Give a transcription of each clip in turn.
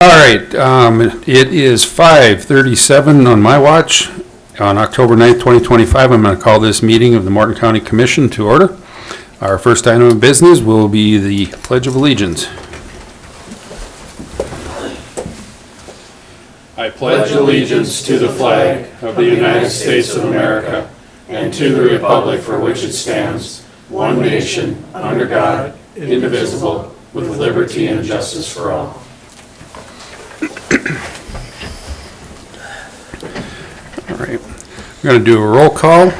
All right, it is 5:37 on my watch. On October 9th, 2025, I'm going to call this meeting of the Morton County Commission to order. Our first item of business will be the Pledge of Allegiance. I pledge allegiance to the flag of the United States of America and to the republic for which it stands, one nation, under God, indivisible, with liberty and justice for all. All right, we're going to do a roll call.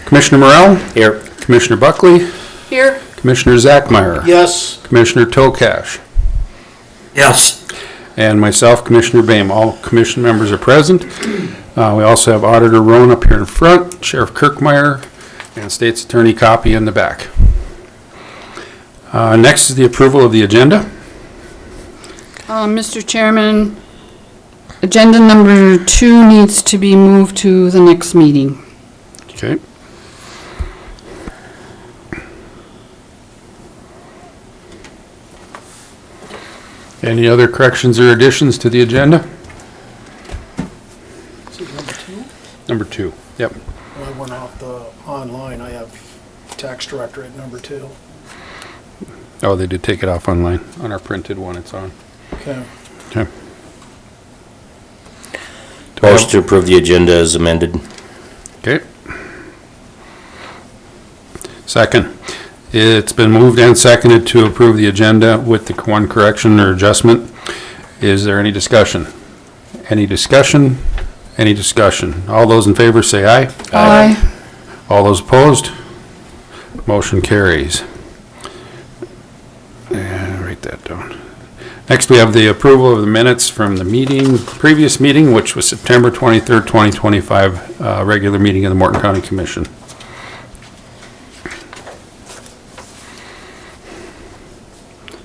Commissioner Morrell? Here. Commissioner Buckley? Here. Commissioner Zachmeyer? Yes. Commissioner Tokash? Yes. And myself, Commissioner Boehm. All commission members are present. We also have Auditor Roan up here in front, Sheriff Kirkmeyer, and State's Attorney Copy in the back. Next is the approval of the agenda. Mr. Chairman, agenda number 2 needs to be moved to the next meeting. Okay. Any other corrections or additions to the agenda? Is it number 2? Number 2, yep. Well, I went off the online. I have tax director at number 2. Oh, they did take it off online. On our printed one, it's on. Okay. Okay. Motion to approve the agenda as amended. Okay. Second. It's been moved and seconded to approve the agenda with the one correction or adjustment. Is there any discussion? Any discussion? Any discussion? All those in favor say aye. Aye. All those opposed? Motion carries. And write that down. Next, we have the approval of the minutes from the previous meeting, which was September 23rd, 2025, regular meeting of the Morton County Commission.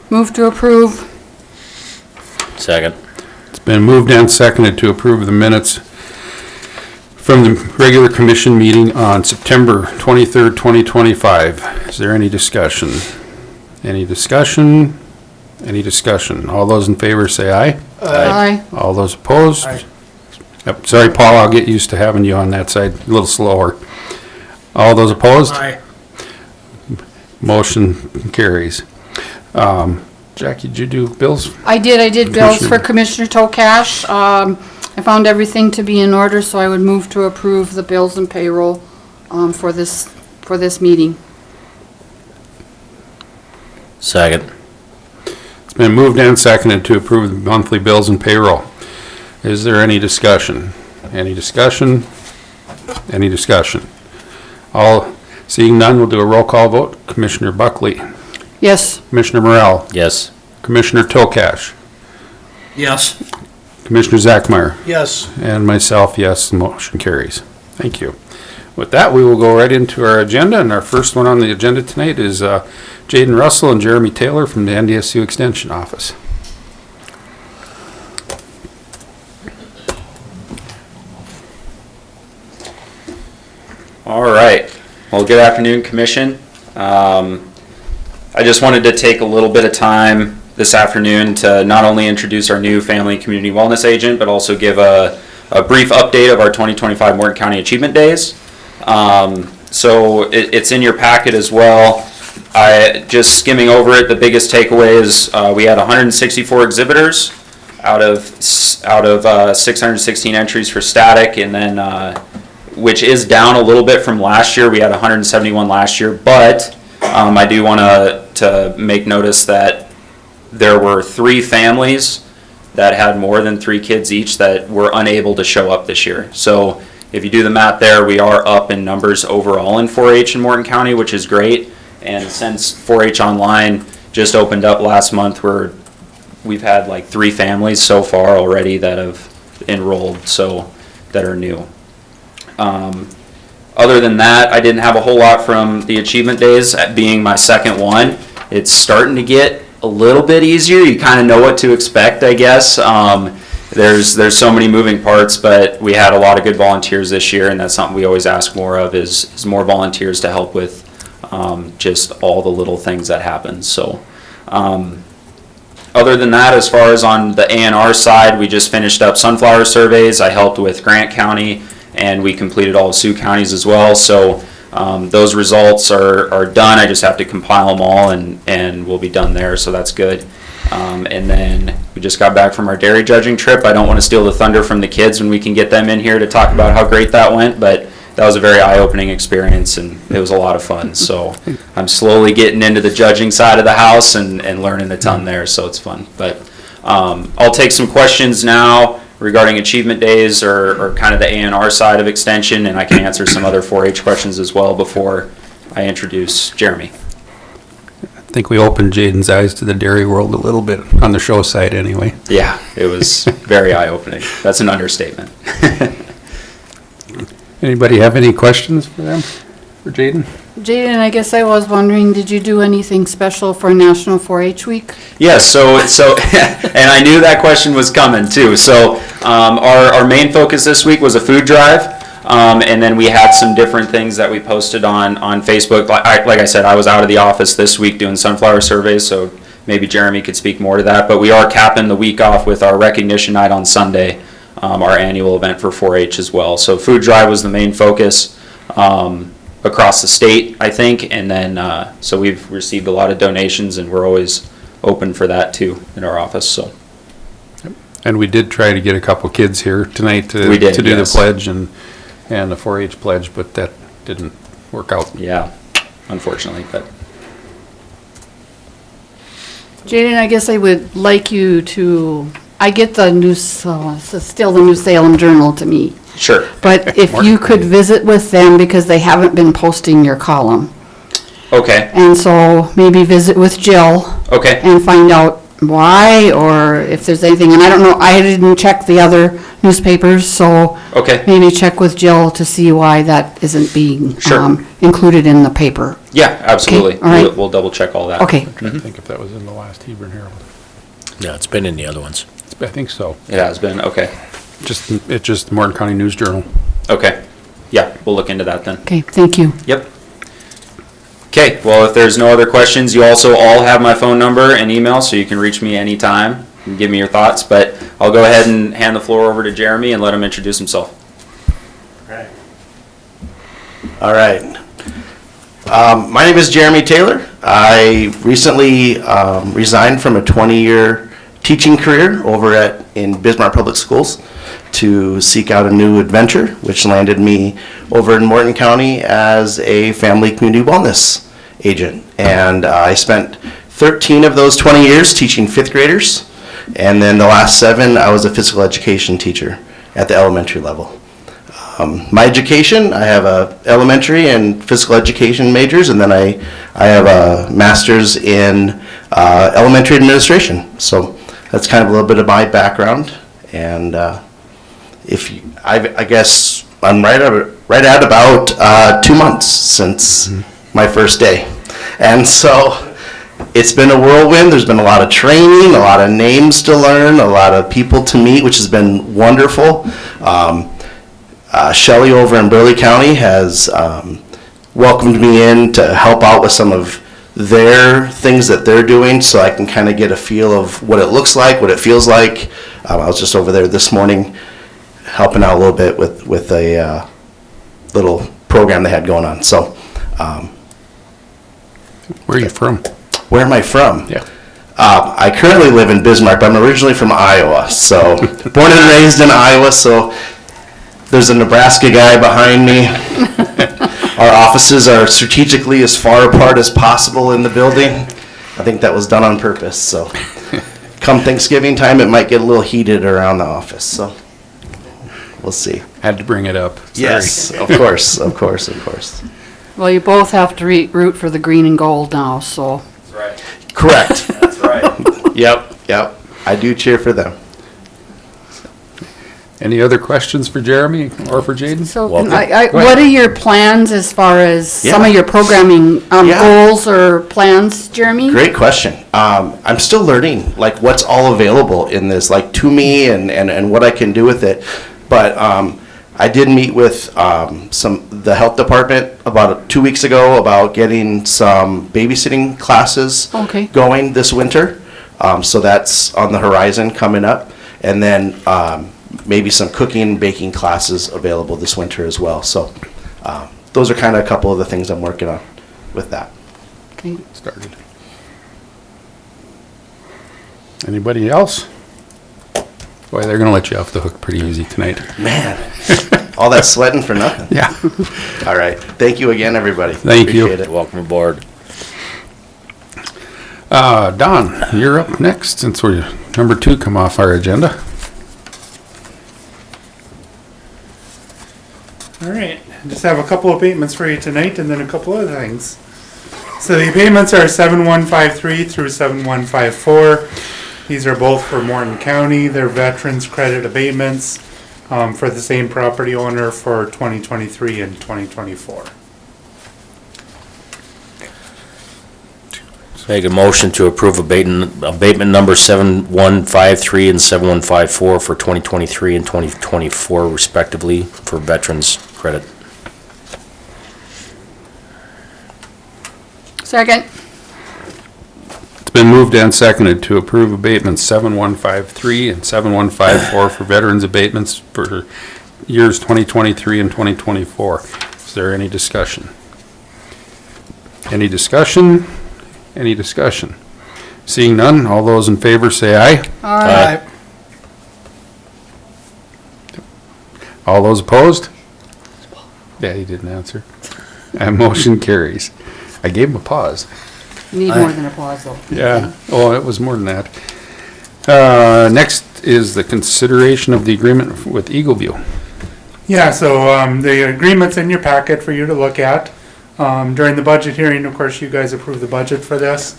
Move to approve. Second. It's been moved and seconded to approve the minutes from the regular commission meeting on September 23rd, 2025. Is there any discussion? Any discussion? Any discussion? All those in favor say aye. Aye. All those opposed? Aye. Yep. Sorry, Paul, I'll get used to having you on that side a little slower. All those opposed? Aye. Motion carries. Jackie, did you do bills? I did bills for Commissioner Tokash. I found everything to be in order, so I would move to approve the bills and payroll for this meeting. Second. It's been moved and seconded to approve the monthly bills and payroll. Is there any discussion? Any discussion? Any discussion? All, seeing none, we'll do a roll call vote. Commissioner Buckley. Yes. Commissioner Morrell. Yes. Commissioner Tokash. Yes. Commissioner Zachmeyer. Yes. And myself, yes, the motion carries. Thank you. With that, we will go right into our agenda, and our first one on the agenda tonight is Jaden Russell and Jeremy Taylor from the NDSU Extension Office. All right. Well, good afternoon, Commission. I just wanted to take a little bit of time this afternoon to not only introduce our new Family and Community Wellness Agent, but also give a brief update of our 2025 Morton County Achievement Days. So it's in your packet as well. I just skimming over it, the biggest takeaway is we had 164 exhibitors out of 616 entries for static, and then which is down a little bit from last year. We had 171 last year, but I do want to make notice that there were 3 families that had more than 3 kids each that were unable to show up this year. So if you do the math there, we are up in numbers overall in 4-H in Morton County, which is great. And since 4-H Online just opened up last month, we've had like 3 families so far already that have enrolled, so that are new. Other than that, I didn't have a whole lot from the Achievement Days, being my second one. It's starting to get a little bit easier. You kind of know what to expect, I guess. There's so many moving parts, but we had a lot of good volunteers this year, and that's something we always ask more of is more volunteers to help with just all the little things that happen. So Other than that, as far as on the A&R side, we just finished up sunflower surveys. I helped with Grant County, and we completed all of Sioux counties as well. So those results are done. I just have to compile them all, and we'll be done there, so that's good. And then we just got back from our dairy judging trip. I don't want to steal the thunder from the kids when we can get them in here to talk about how great that went, but that was a very eye-opening experience, and it was a lot of fun. So I'm slowly getting into the judging side of the house and learning a ton there, so it's fun. But I'll take some questions now regarding achievement days or kind of the A&R side of extension, and I can answer some other 4-H questions as well before I introduce Jeremy. I think we opened Jaden's eyes to the dairy world a little bit on the show side anyway. Yeah, it was very eye-opening. That's an understatement. Anybody have any questions for them, for Jaden? Jaden, I guess I was wondering, did you do anything special for National 4-H Week? Yeah, so, and I knew that question was coming too. So, our main focus this week was a food drive, and then we had some different things that we posted on Facebook. Like I said, I was out of the office this week doing sunflower surveys, so maybe Jeremy could speak more to that. But we are capping the week off with our recognition night on Sunday, our annual event for 4-H as well. So food drive was the main focus across the state, I think, and then so we've received a lot of donations, and we're always open for that too in our office. So. And we did try to get a couple kids here tonight to We did, do yes. the pledge and the 4-H pledge, but that didn't work out. Yeah, unfortunately, but Jaden, I guess I would like you to, I get the news, it's still the New Salem Journal to me. sure. But if you could visit with them, because they haven't been posting your column. Okay, And so maybe visit with Jill okay, and find out why, or if there's anything. And I don't know, I didn't check the other newspapers, so okay. maybe check with Jill to see why that isn't being Sure. Included in the paper. Yeah, absolutely. Okay, all right. We'll double check all that. Okay. I think if that was in the last Hebron Herald. Yeah, it's been in the other ones. I think so. It has been, okay, It's just the Morton County News Journal. okay. Yeah, we'll look into that then. Okay, thank you. Yep. Okay, well, if there's no other questions, you also all have my phone number and email, so you can reach me anytime and give me your thoughts. But I'll go ahead and hand the floor over to Jeremy and let him introduce himself. All right. My name is Jeremy Taylor. I recently resigned from a 20-year teaching career over in Bismarck Public Schools to seek out a new adventure, which landed me over in Morton County as a family community wellness agent. And I spent 13 of those 20 years teaching 5th graders, and then the last 7 I was a physical education teacher at the elementary level. My education, I have a elementary and physical education majors, and then I have a master's in elementary administration. So that's kind of a little bit of my background. And I guess I'm right at about 2 months since my first day. And so it's been a whirlwind. There's been a lot of training, a lot of names to learn, a lot of people to meet, which has been wonderful. Shelley over in Burley County has welcomed me in to help out with some of their things that they're doing, so I can kind of get a feel of what it looks like, what it feels like. I was just over there this morning helping out a little bit with a little program they had going on. So, Where are you from? where am I from? Yeah. I currently live in Bismarck, but I'm originally from Iowa. So, born and raised in Iowa, so there's a Nebraska guy behind me. Our offices are strategically as far apart as possible in the building. I think that was done on purpose, so come Thanksgiving time, it might get a little heated around the office, so we'll see. Had to bring it up. Sorry. Yes, of course, of course, of course. Well, you both have to root for the green and gold now, so. That's right. Correct. That's right. Yep. I do cheer for them. Any other questions for Jeremy or for Jaden? So, Welcome. what are your plans as far as some of Yeah. your programming Yeah. goals or plans, Jeremy? Great question. I'm still learning, like, what's all available in this, like, to me and what I can do with it. But I did meet with the health department about 2 weeks ago about getting some babysitting classes Okay. going this winter. So that's on the horizon coming up. And then maybe some cooking and baking classes available this winter as well. So those are kind of a couple of the things I'm working on with that. Okay. Started. Anybody else? Boy, they're gonna let you off the hook pretty easy tonight. Man, all that sweating for nothing. Yeah. All right. Thank you again, everybody. Thank you. Appreciate it. Welcome aboard. Don, you're up next since we're number 2 come off our agenda. All right, just have a couple of abatements for you tonight and then a couple other things. So the abatements are 7153 through 7154. These are both for Morton County. They're veterans credit abatements for the same property owner for 2023 and 2024. Make a motion to approve abatement number 7153 and 7154 for 2023 and 2024 respectively for veterans credit. Second. It's been moved and seconded to approve abatements 7153 and 7154 for veterans abatements for years 2023 and 2024. Is there any discussion? Any discussion? Any discussion? Seeing none, all those in favor say aye. Aye. All those opposed? Yeah, he didn't answer. And motion carries. I gave him a pause. You need more than applause, though. Yeah, oh, it was more than that. Next is the consideration of the agreement with Eagleview. Yeah, so the agreement's in your packet for you to look at. During the budget hearing, of course, you guys approved the budget for this.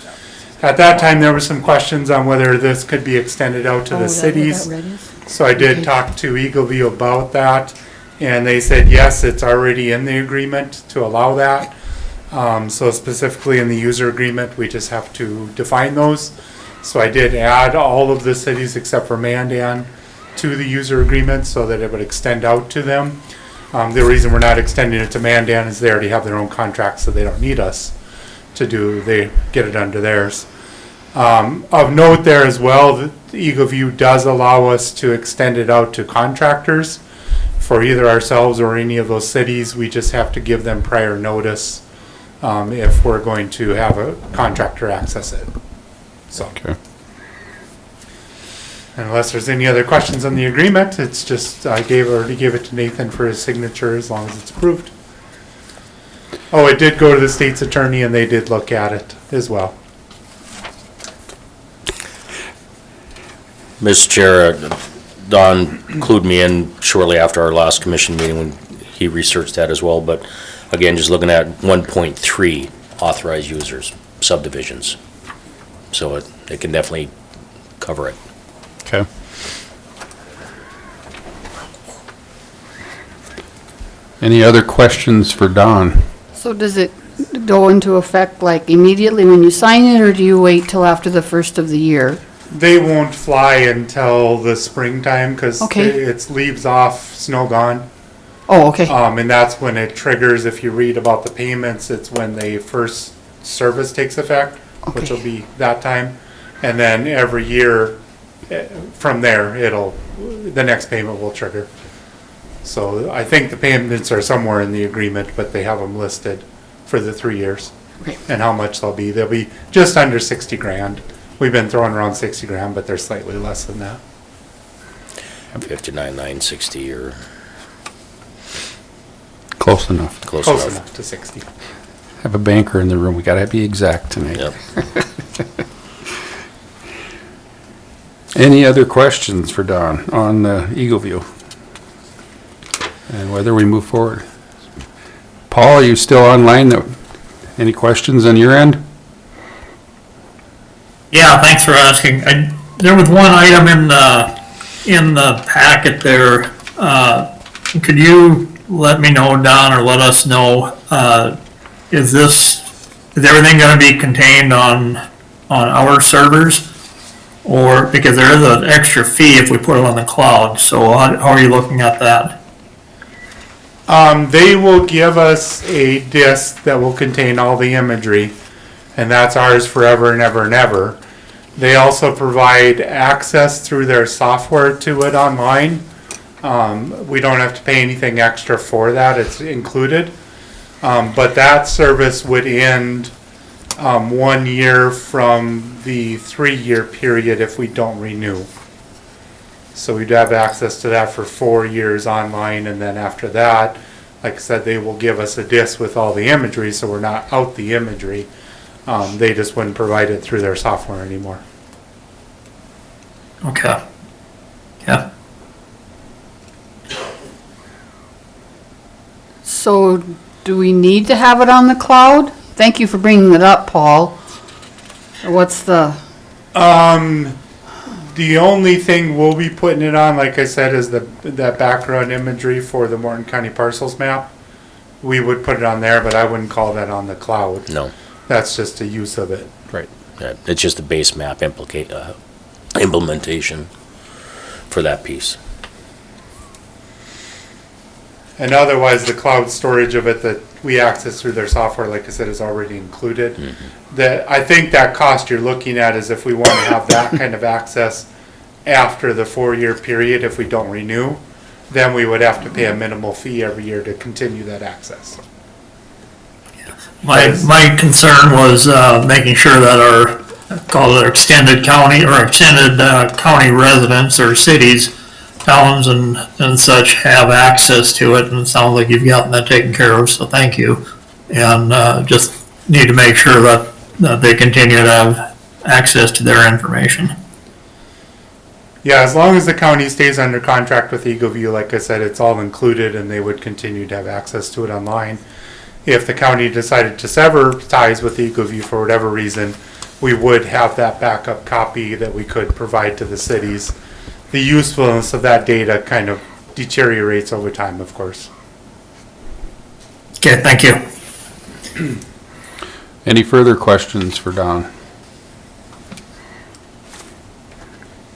At that time, there were some questions on whether this could be extended out to the cities. So I did talk to Eagleview about that, and they said, yes, it's already in the agreement to allow that. So specifically in the user agreement, we just have to define those. So I did add all of the cities except for Mandan to the user agreement so that it would extend out to them. The reason we're not extending it to Mandan is they already have their own contracts, so they don't need us to do, they get it under theirs. Of note there as well, that Eagleview does allow us to extend it out to contractors for either ourselves or any of those cities. We just have to give them prior notice if we're going to have a contractor access it. So, Okay. unless there's any other questions on the agreement, it's just, I already gave it to Nathan for his signature as long as it's approved. Oh, it did go to the state's attorney and they did look at it as well. Mr. Chair, Don clued me in shortly after our last commission meeting when he researched that as well, but again, just looking at 1.3 authorized users, subdivisions. So it can definitely cover it. Okay. Any other questions for Don? So does it go into effect like immediately when you sign it, or do you wait till after the first of the year? They won't fly until the springtime because Okay. it's leaves off, snow gone. Oh, okay. And that's when it triggers, if you read about the payments, it's when the first service takes effect, which Okay. will be that time. And then every year from there, the next payment will trigger. So I think the payments are somewhere in the agreement, but they have them listed for the 3 years. Okay. And how much they'll be. They'll be just under 60 grand. We've been throwing around 60 grand, but they're slightly less than that. 59,960 or Close enough. close Close enough. enough to 60. Have a banker in the room. We gotta be exact tonight. Yep. Any other questions for Don on Eagleview? And whether we move forward? Paul, are you still online? Any questions on your end? Yeah, thanks for asking. There was one item in the packet there. Could you let me know, Don, or let us know, is everything gonna be contained on our servers? Or, because there is an extra fee if we put it on the cloud, so how are you looking at that? They will give us a disk that will contain all the imagery, and that's ours forever and ever and ever. They also provide access through their software to it online. We don't have to pay anything extra for that, it's included. But that service would end 1 year from the 3-year period if we don't renew. So we'd have access to that for 4 years online, and then after that, like I said, they will give us a disc with all the imagery, so we're not out the imagery. They just wouldn't provide it through their software anymore. Okay. Yeah. So do we need to have it on the cloud? Thank you for bringing it up, Paul. What's the, The only thing we'll be putting it on, like I said, is that background imagery for the Morton County parcels map. We would put it on there, but I wouldn't call that on the cloud. No. That's just a use of it. Right. Yeah, it's just a base map implementation for that piece. And otherwise, the cloud storage of it that we access through their software, like I said, is already included. I think that cost you're looking at is if we want to have that kind of access after the 4-year period, if we don't renew, then we would have to pay a minimal fee every year to continue that access. My concern was making sure that our, call it extended county or extended county residents or cities, towns and such have access to it, and it sounds like you've gotten that taken care of, so thank you. And just need to make sure that they continue to have access to their information. Yeah, as long as the county stays under contract with EagleView, like I said, it's all included and they would continue to have access to it online. If the county decided to sever ties with EagleView for whatever reason, we would have that backup copy that we could provide to the cities. The usefulness of that data kind of deteriorates over time, of course. Okay, thank you. Any further questions for Don?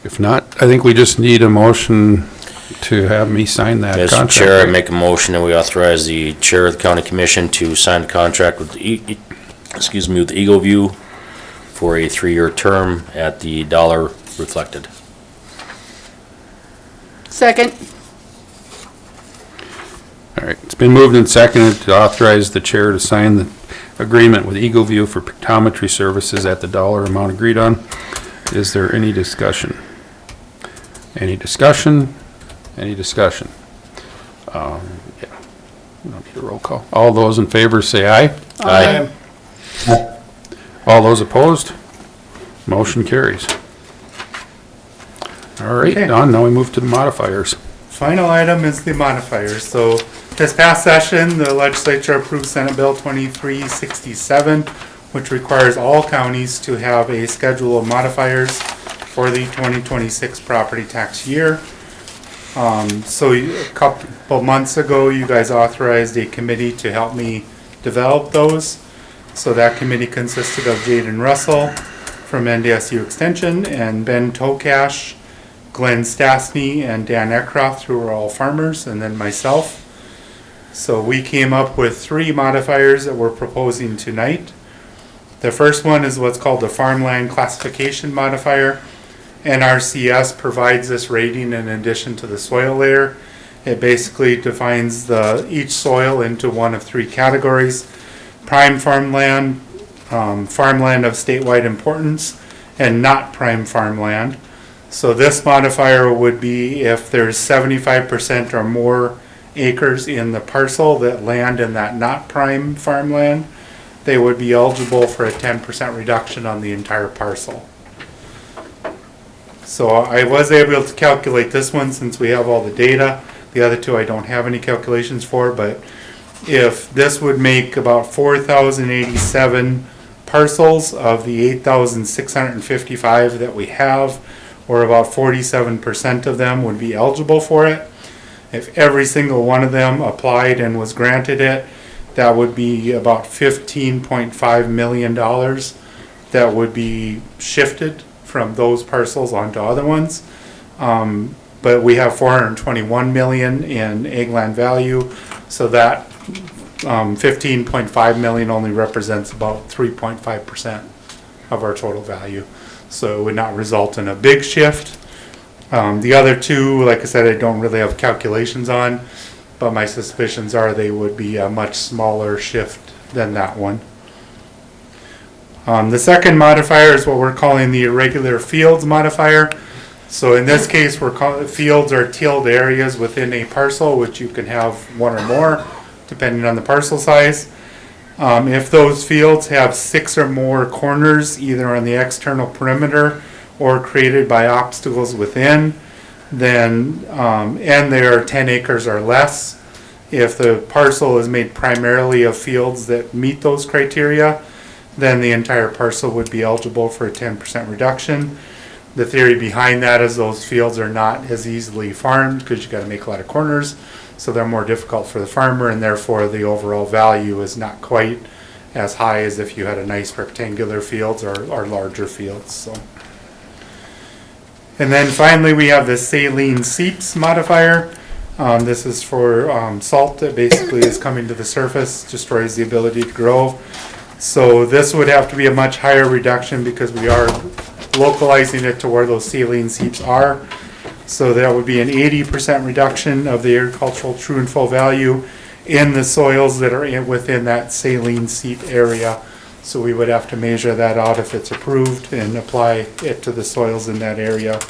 If not, I think we just need a motion to have me sign that Mr. contract. Chair, I make a motion that we authorize the chair of the county commission to sign a contract with with EagleView for a 3-year term at the dollar reflected. second? All right, it's been moved and seconded to authorize the chair to sign the agreement with EagleView for pictometry services at the dollar amount agreed on. Is there any discussion? Any discussion? Any discussion? Yeah, we don't need a roll call. All those in favor say aye. Aye. All those opposed? Motion carries. All right, Okay. Don, now we move to the modifiers. Final item is the modifiers. So this past session, the legislature approved Senate Bill 2367, which requires all counties to have a schedule of modifiers for the 2026 property tax year. So a couple months ago, you guys authorized a committee to help me develop those. So that committee consisted of Jaden Russell from NDSU Extension and Ben Tokash, Glenn Stastny, and Dan Eckroth, who are all farmers, and then myself. So we came up with 3 modifiers that we're proposing tonight. The first one is what's called the Farmland Classification Modifier. NRCS provides this rating in addition to the soil layer. It basically defines each soil into one of 3 categories: prime farmland, farmland of statewide importance, and not prime farmland. So this modifier would be if there's 75% or more acres in the parcel that land in that not prime farmland, they would be eligible for a 10% reduction on the entire parcel. So I was able to calculate this one since we have all the data. The other 2 I don't have any calculations for, but if this would make about 4,087 parcels of the 8,655 that we have, or about 47% of them would be eligible for it. If every single one of them applied and was granted it, that would be about $15.5 million that would be shifted from those parcels onto other ones. But we have 421 million in ag land value, so that 15.5 million only represents about 3.5% of our total value. so it would not result in a big shift. The other two, like I said, I don't really have calculations on, but my suspicions are they would be a much smaller shift than that one. The second modifier is what we're calling the irregular fields modifier. So in this case, fields are tilled areas within a parcel, which you can have one or more, depending on the parcel size. If those fields have 6 or more corners, either on the external perimeter or created by obstacles within, then, and they are 10 acres or less, if the parcel is made primarily of fields that meet those criteria, then the entire parcel would be eligible for a 10% reduction. The theory behind that is those fields are not as easily farmed because you got to make a lot of corners, so they're more difficult for the farmer, and therefore the overall value is not quite as high as if you had a nice rectangular fields or larger fields. So. And then finally we have the saline seeps modifier. This is for salt that basically is coming to the surface, destroys the ability to grow. So this would have to be a much higher reduction because we are localizing it to where those saline seeps are. So that would be an 80% reduction of the agricultural true and full value in the soils that are within that saline seep area. So we would have to measure that out if it's approved and apply it to the soils in that area.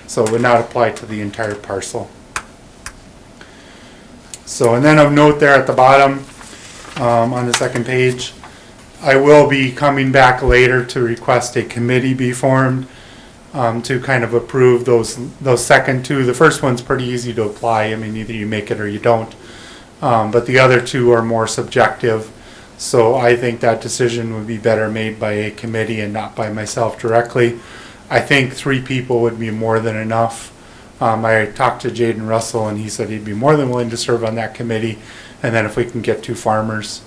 So it would not apply to the entire parcel. So, and then of note there at the bottom, on the second page, I will be coming back later to request a committee be formed to kind of approve those second two. The first one's pretty easy to apply. I mean, either you make it or you don't. But the other two are more subjective. So I think that decision would be better made by a committee and not by myself directly. I think 3 people would be more than enough. I talked to Jaden Russell and he said he'd be more than willing to serve on that committee. And then if we can get 2 farmers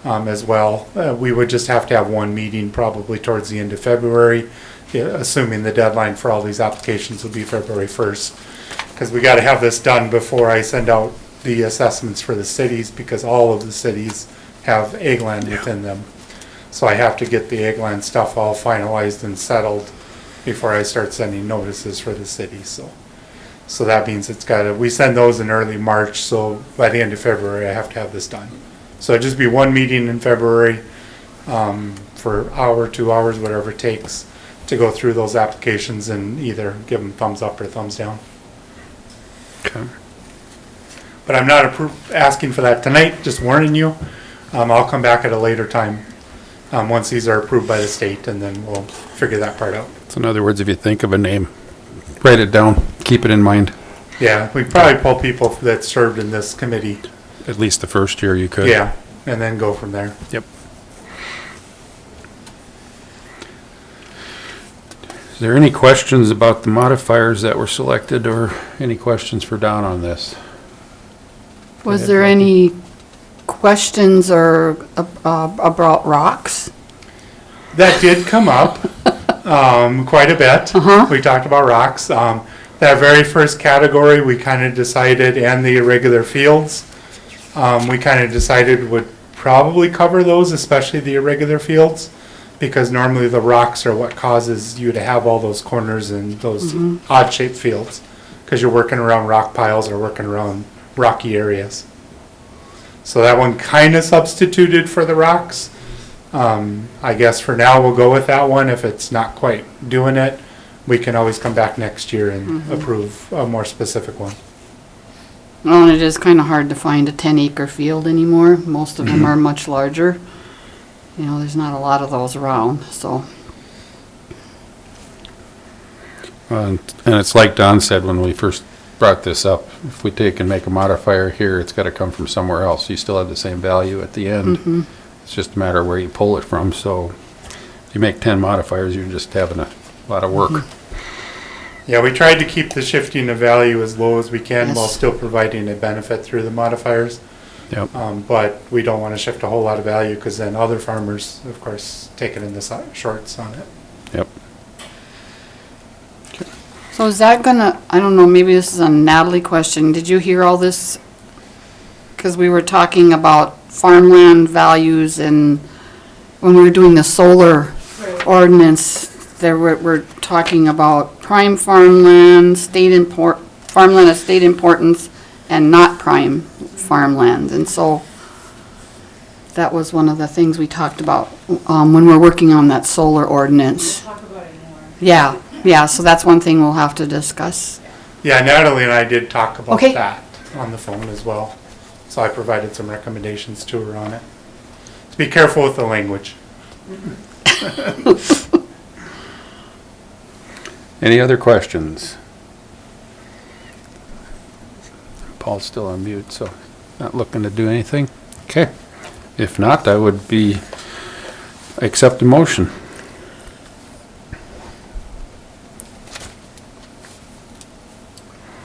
as well, we would just have to have one meeting probably towards the end of February, assuming the deadline for all these applications will be February 1st. Because we got to have this done before I send out the assessments for the cities, because all of the cities have ag land within them. So I have to get the ag land stuff all finalized and settled before I start sending notices for the cities. So that means we send those in early March, so by the end of February I have to have this done. So it'd just be one meeting in February for an hour, 2 hours, whatever it takes to go through those applications and either give them thumbs up or thumbs down. Okay. But I'm not asking for that tonight, just warning you. I'll come back at a later time once these are approved by the state, and then we'll figure that part out. So in other words, if you think of a name, write it down, keep it in mind. Yeah, we probably pull people that served in this committee. At least the first year you could. Yeah, and then go from there. Yep. Is there any questions about the modifiers that were selected, or any questions for Don on this? Was there any questions or about rocks? That did come up quite a bit. We talked about rocks. That very first category we kind of decided, and the irregular fields, we kind of decided would probably cover those, especially the irregular fields, because normally the rocks are what causes you to have all those corners and those odd-shaped fields, because you're working around rock piles or working around rocky areas. So that one kind of substituted for the rocks. I guess for now we'll go with that one. If it's not quite doing it, we can always come back next year and approve a more specific one. Well, and it is kind of hard to find a 10-acre field anymore. Most of them are much larger. You know, there's not a lot of those around, so. And it's like Don said when we first brought this up, if we take and make a modifier here, it's got to come from somewhere else. You still have the same value at the end. It's just a matter of where you pull it from. So if you make 10 modifiers, you're just having a lot of work. Yeah, we tried to keep the shifting of value as low as we can Yes. while still providing a benefit through the modifiers. Yep. But we don't want to shift a whole lot of value, because then other farmers, of course, take it in the shorts on it. Yep. So is that gonna, I don't know, maybe this is a Natalie question. Did you hear all this? Because we were talking about farmland values and when we were doing the solar ordinance we're talking about prime farmland, farmland of state importance, and not prime farmland. And so that was one of the things we talked about when we're working on that solar ordinance. Talk about it more. Yeah, so that's one thing we'll have to discuss. Yeah, Natalie and I did talk about Okay. that on the phone as well. So I provided some recommendations to her on it. To be careful with the language. Any other questions? Paul's still on mute, so not looking to do anything. Okay. If not, I would accept a motion.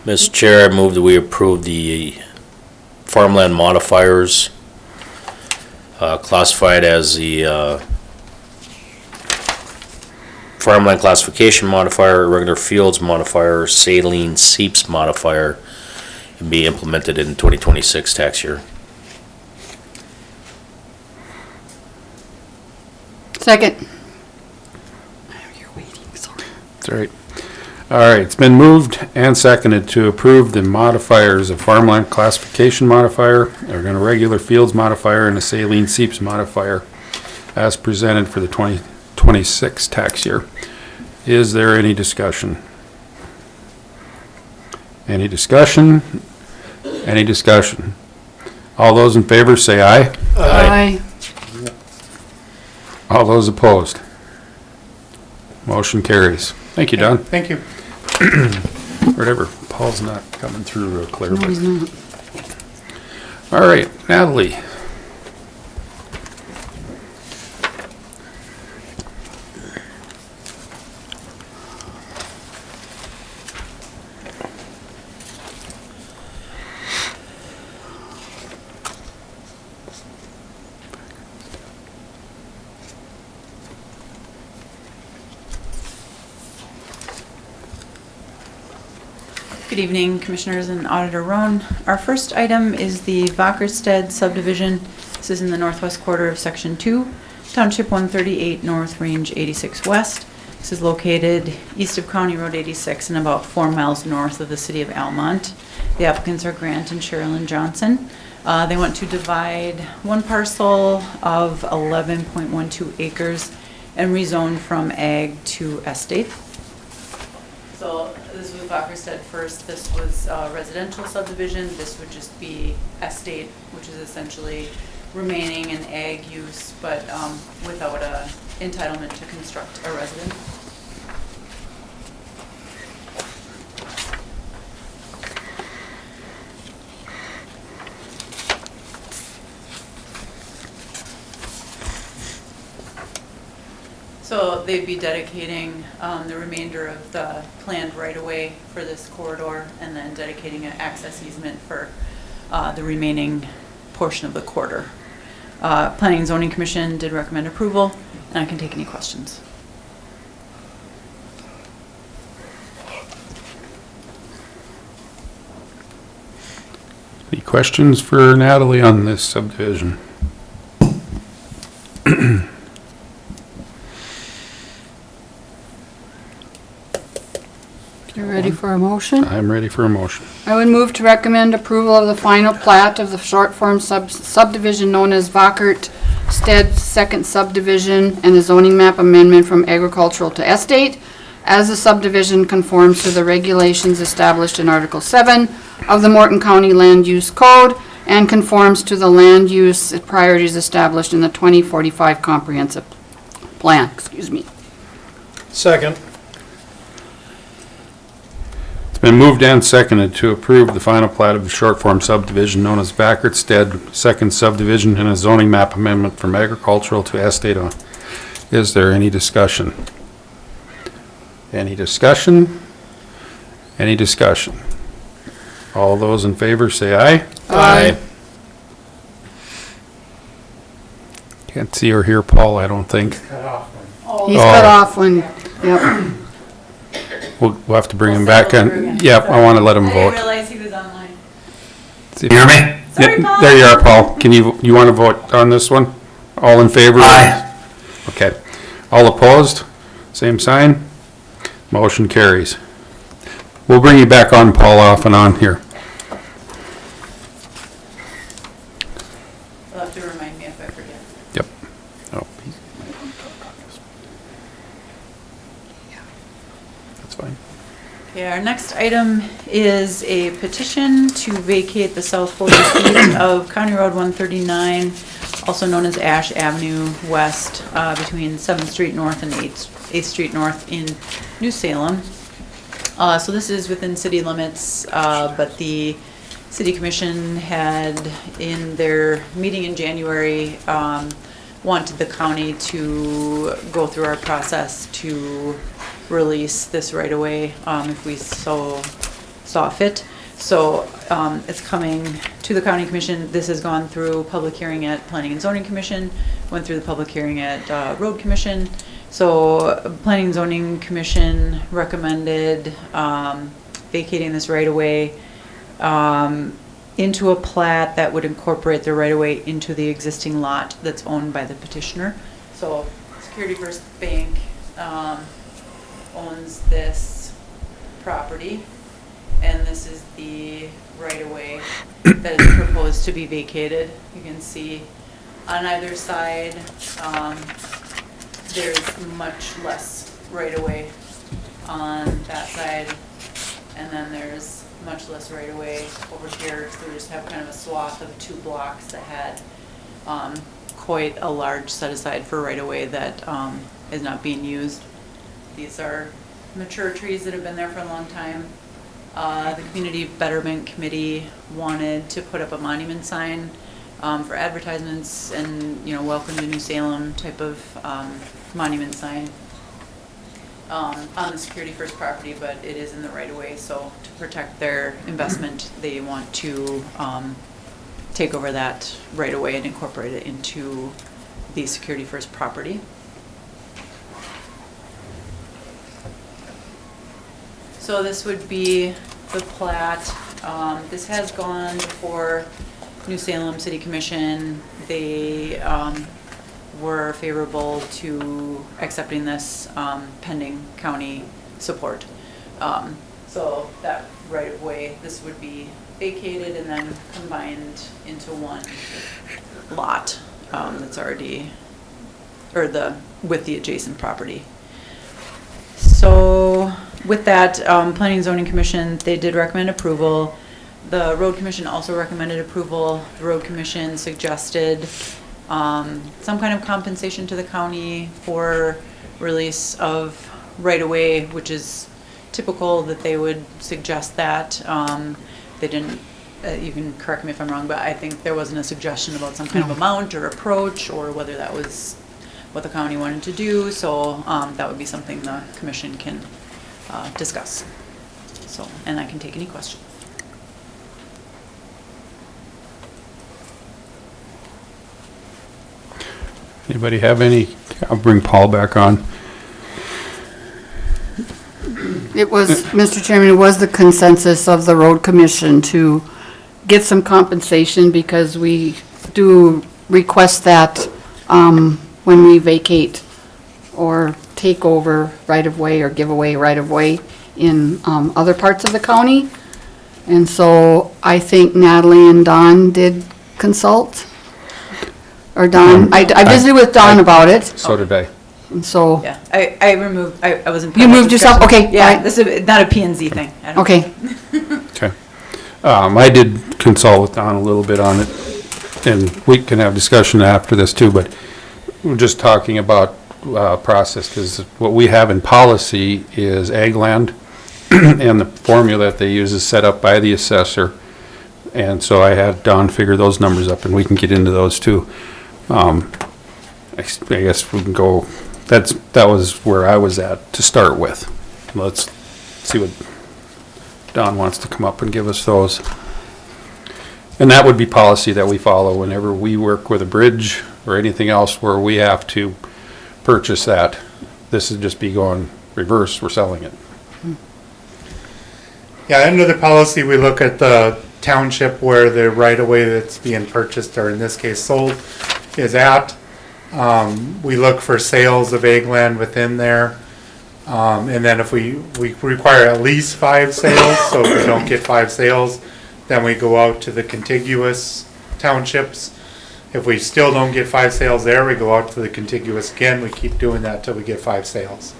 Mr. Chair, I move that we approve the farmland modifiers classified as the farmland classification modifier, irregular fields modifier, saline seeps modifier, and be implemented in 2026 tax year. Second. You're waiting, sorry. That's all right. All right, it's been moved and seconded to approve the modifiers of farmland classification modifiir, or a regular fields modifier, and a saline seeps modifier as presented for the 2026 tax year. Is there any discussion? Any discussion? Any discussion? All those in favor say aye. Aye. All those opposed? Motion carries. Thank you, Don. Thank you. Whatever, Paul's not coming through real clear, No, he's but, not. all right, Natalie. Good evening, Commissioners and Auditor Roan. Our first item is the Vacherstedt subdivision. This is in the northwest quarter of Section 2, Township 138 North, Range 86 West. This is located east of County Road 86 and about 4 miles north of the city of Almont. The applicants are Grant and Sherilyn Johnson. They want to divide one parcel of 11.12 acres and rezone from ag to estate. So this was Vacherstedt first. This was residential subdivision. This would just be estate, which is essentially remaining in ag use, but without a entitlement to construct a residence. So they'd be dedicating the remainder of the planned right-of-way for this corridor and then dedicating an access easement for the remaining portion of the corridor. Planning and Zoning Commission did recommend approval, and I can take any questions. Any questions for Natalie on this subdivision? You ready for a motion? I'm ready for a motion. I would move to recommend approval of the final plat of the short form subdivision known as Vacherstedt Second Subdivision and the zoning map amendment from agricultural to estate, as the subdivision conforms to the regulations established in Article 7 of the Morton County Land Use Code and conforms to the land use priorities established in the 2045 Comprehensive Plan. Second. It's been moved and seconded to approve the final plat of the short form subdivision known as Vacherstedt Second Subdivision and a zoning map amendment from agricultural to estate. Is there any discussion? Any discussion? Any discussion? All those in favor say aye. Aye. Can't see or hear Paul, I don't think. He's cut off when, yep. We'll have to bring him back in. Yep, I want to let him I didn't vote. realize he was online. See- You hear me? Sorry, Paul. There you are, Paul. You want to vote on this one? All in favor? Aye. Okay. All opposed? Same sign. Motion carries. We'll bring you back on, Paul, off and on here. You'll have to remind me if I forget. Yep. Oh. That's fine. Okay, our next item is a petition to vacate the south 40 feet of County Road 139, also known as Ash Avenue West, between 7th Street North and 8th Street North in New Salem. So this is within city limits, but the city commission had, in their meeting in January, wanted the county to go through our process to release this right away, if we so saw fit. So it's coming to the county commission. This has gone through public hearing at Planning and Zoning Commission, went through the public hearing at Road Commission. So Planning and Zoning Commission recommended vacating this right away into a plat that would incorporate the right of way into the existing lot that's owned by the petitioner. So Security First Bank owns this property, and this is the right-of-way that is proposed to be vacated. You can see on either side, there's much less right-of-way on that side, and then there's much less right-of-way over here. So we just have kind of a swath of 2 blocks that had quite a large set-aside for right-of-way that is not being used. These are mature trees that have been there for a long time. The Community Betterment Committee wanted to put up a monument sign for advertisements and, you know, welcome to New Salem type of monument sign on the Security First property, but it is in the right of way, so to protect their investment, they want to take over that right of way and incorporate it into the Security First property. So this would be the plat. This has gone before New Salem City Commission. They were favorable to accepting this pending county support. So that right of way, this would be vacated and then combined into one lot that's already, or with the adjacent property. So with that, Planning and Zoning Commission, they did recommend approval. The Road Commission also recommended approval. The Road Commission suggested some kind of compensation to the county for release of right-of-way, which is typical that they would suggest that. They didn't, you can correct me if I'm wrong, but I think there wasn't a suggestion about some kind of amount or approach or whether that was what the county wanted to do. So that would be something the commission can discuss. So, and I can take any questions. Anybody have any? I'll bring Paul back on. It was, Mr. Chairman, it was the consensus of the road commission to get some compensation because we do request that when we vacate or take over right-of-way or give away right-of-way in other parts of the county. And so I think Natalie and Don did consult. Or Don, I visited with Don about it, So did I. and so, Yeah, I removed, I wasn't. You moved yourself? Okay, Yeah, alright. this is not a P and Z thing. I don't- okay. Okay. I did consult with Don a little bit on it, and we can have discussion after this too, but we're just talking about process, because what we have in policy is ag land, and the formula that they use is set up by the assessor. And so I had Don figure those numbers up, and we can get into those too. I guess we can go, that was where I was at to start with. Let's see what Don wants to come up and give us those. And that would be policy that we follow whenever we work with a bridge or anything else where we have to purchase that. This would just be going reverse, we're selling it. Yeah, under the policy, we look at the township where the right-of-way that's being purchased, or in this case sold, is at. We look for sales of ag land within there. And then if we require at least 5 sales, so if we don't get 5 sales, then we go out to the contiguous townships. If we still don't get 5 sales there, we go out to the contiguous again. We keep doing that till we get 5 sales.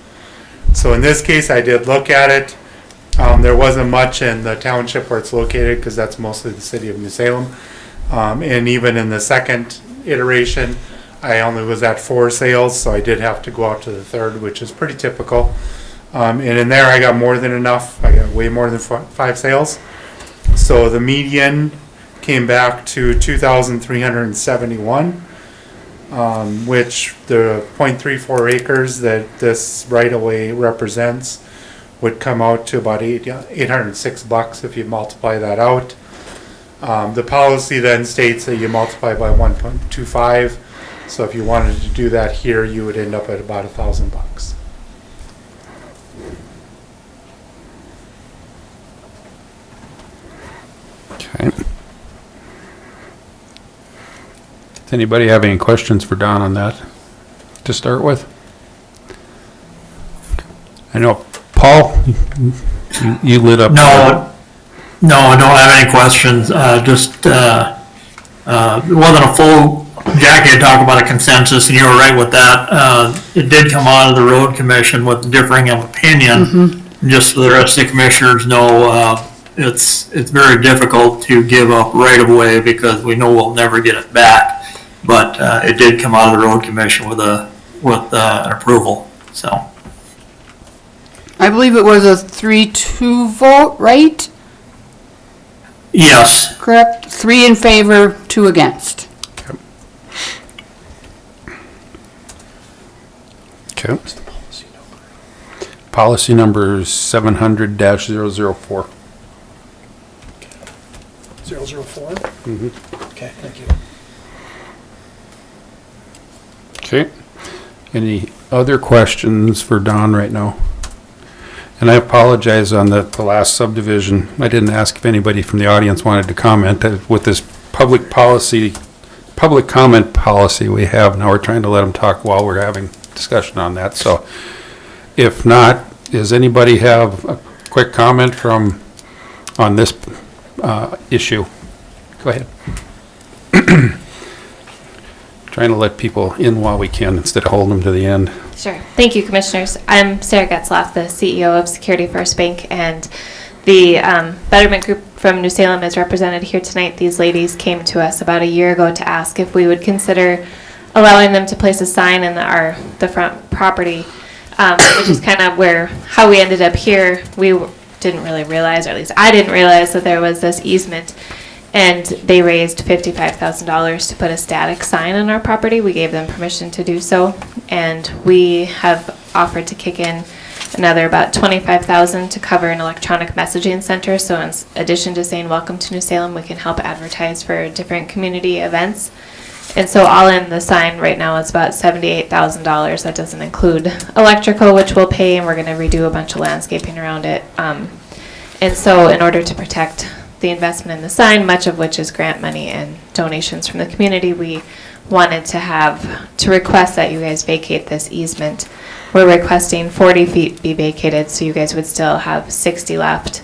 So in this case, I did look at it. There wasn't much in the township where it's located, because that's mostly the city of New Salem. And even in the second iteration, I only was at 4 sales, so I did have to go out to the third, which is pretty typical. And in there, I got more than enough. I got way more than 5 sales. So the median came back to 2,371, which the 0.34 acres that this right-of-way represents would come out to about $806 if you multiply that out. The policy then states that you multiply by 1.25. So if you wanted to do that here, you would end up at about $1,000. Okay. Does anybody have any questions for Don on that to start with? I know, Paul, you lit up. No, I don't have any questions. It wasn't a full, Jackie had talked about a consensus, and you were right with that. It did come out of the road commission with differing of opinion. Just so the rest of the commissioners know, it's very difficult to give up right of way because we know we'll never get it back. But it did come out of the road commission with an approval, so. I believe it was a 3-2 vote, right? Yes. Correct? 3 in favor, 2 against. Okay. Policy number 700-004. 004? Okay, thank you. Okay. Any other questions for Don right now? And I apologize on the last subdivision. I didn't ask if anybody from the audience wanted to comment. With this public comment policy we have, now we're trying to let them talk while we're having discussion on that. So if not, does anybody have a quick comment on this issue? Go ahead. Trying to let people in while we can instead of holding them to the end. Sure. Thank you, Commissioners. I'm Sarah Getzlaff, the CEO of Security First Bank, and the Betterment Group from New Salem is represented here tonight. These ladies came to us about a year ago to ask if we would consider allowing them to place a sign in the front property, which is kind of how we ended up here. We didn't really realize, or at least I didn't realize, that there was this easement. And they raised $55,000 to put a static sign on our property. We gave them permission to do so. And we have offered to kick in another about $25,000 to cover an electronic messaging center. So in addition to saying welcome to New Salem, we can help advertise for different community events. And so all in, the sign right now is about $78,000. That doesn't include electrical, which we'll pay, and we're going to redo a bunch of landscaping around it. And so in order to protect the investment in the sign, much of which is grant money and donations from the community, we wanted to request that you guys vacate this easement. We're requesting 40 feet be vacated, so you guys would still have 60 left.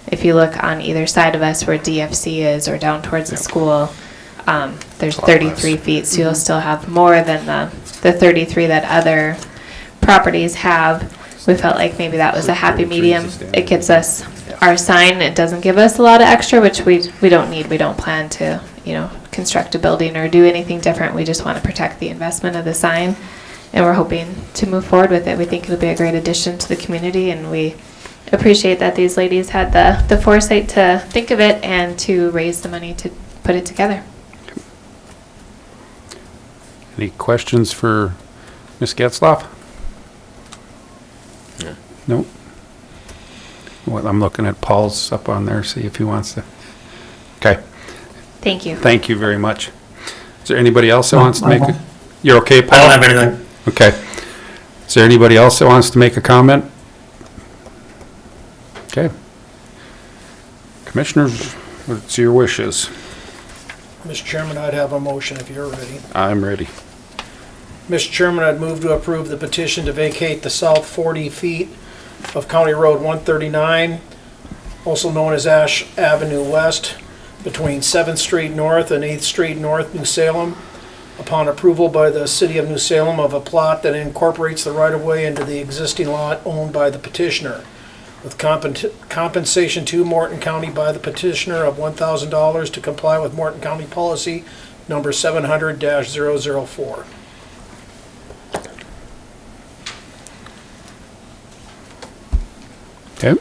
If you look on either side of us where DFC is or down towards the school, there's 33 feet, so you'll still have more than the 33 that other properties have. We felt like maybe that was a happy medium. It gives us our sign. It doesn't give us a lot of extra, which we don't need. We don't plan to, construct a building or do anything different. We just want to protect the investment of the sign, and we're hoping to move forward with it. We think it'll be a great addition to the community, and we appreciate that these ladies had the foresight to think of it and to raise the money to put it together. Any questions for Ms. Getzlaff? No? Well, I'm looking at Paul's up on there, see if he wants to. Okay. Thank you. Thank you very much. Is there anybody else that wants to make a? You're okay, Paul? I don't have anything. Okay. Is there anybody else that wants to make a comment? Okay. Commissioners, what's your wishes? Mr. Chairman, I'd have a motion if you're ready. I'm ready. Mr. Chairman, I'd move to approve the petition to vacate the south 40 feet of County Road 139, also known as Ash Avenue West, between 7th Street North and 8th Street North, New Salem, upon approval by the City of New Salem of a plot that incorporates the right-of-way into the existing lot owned by the petitioner, with compensation to Morton County by the petitioner of $1,000 to comply with Morton County Policy Number 700-004. Okay.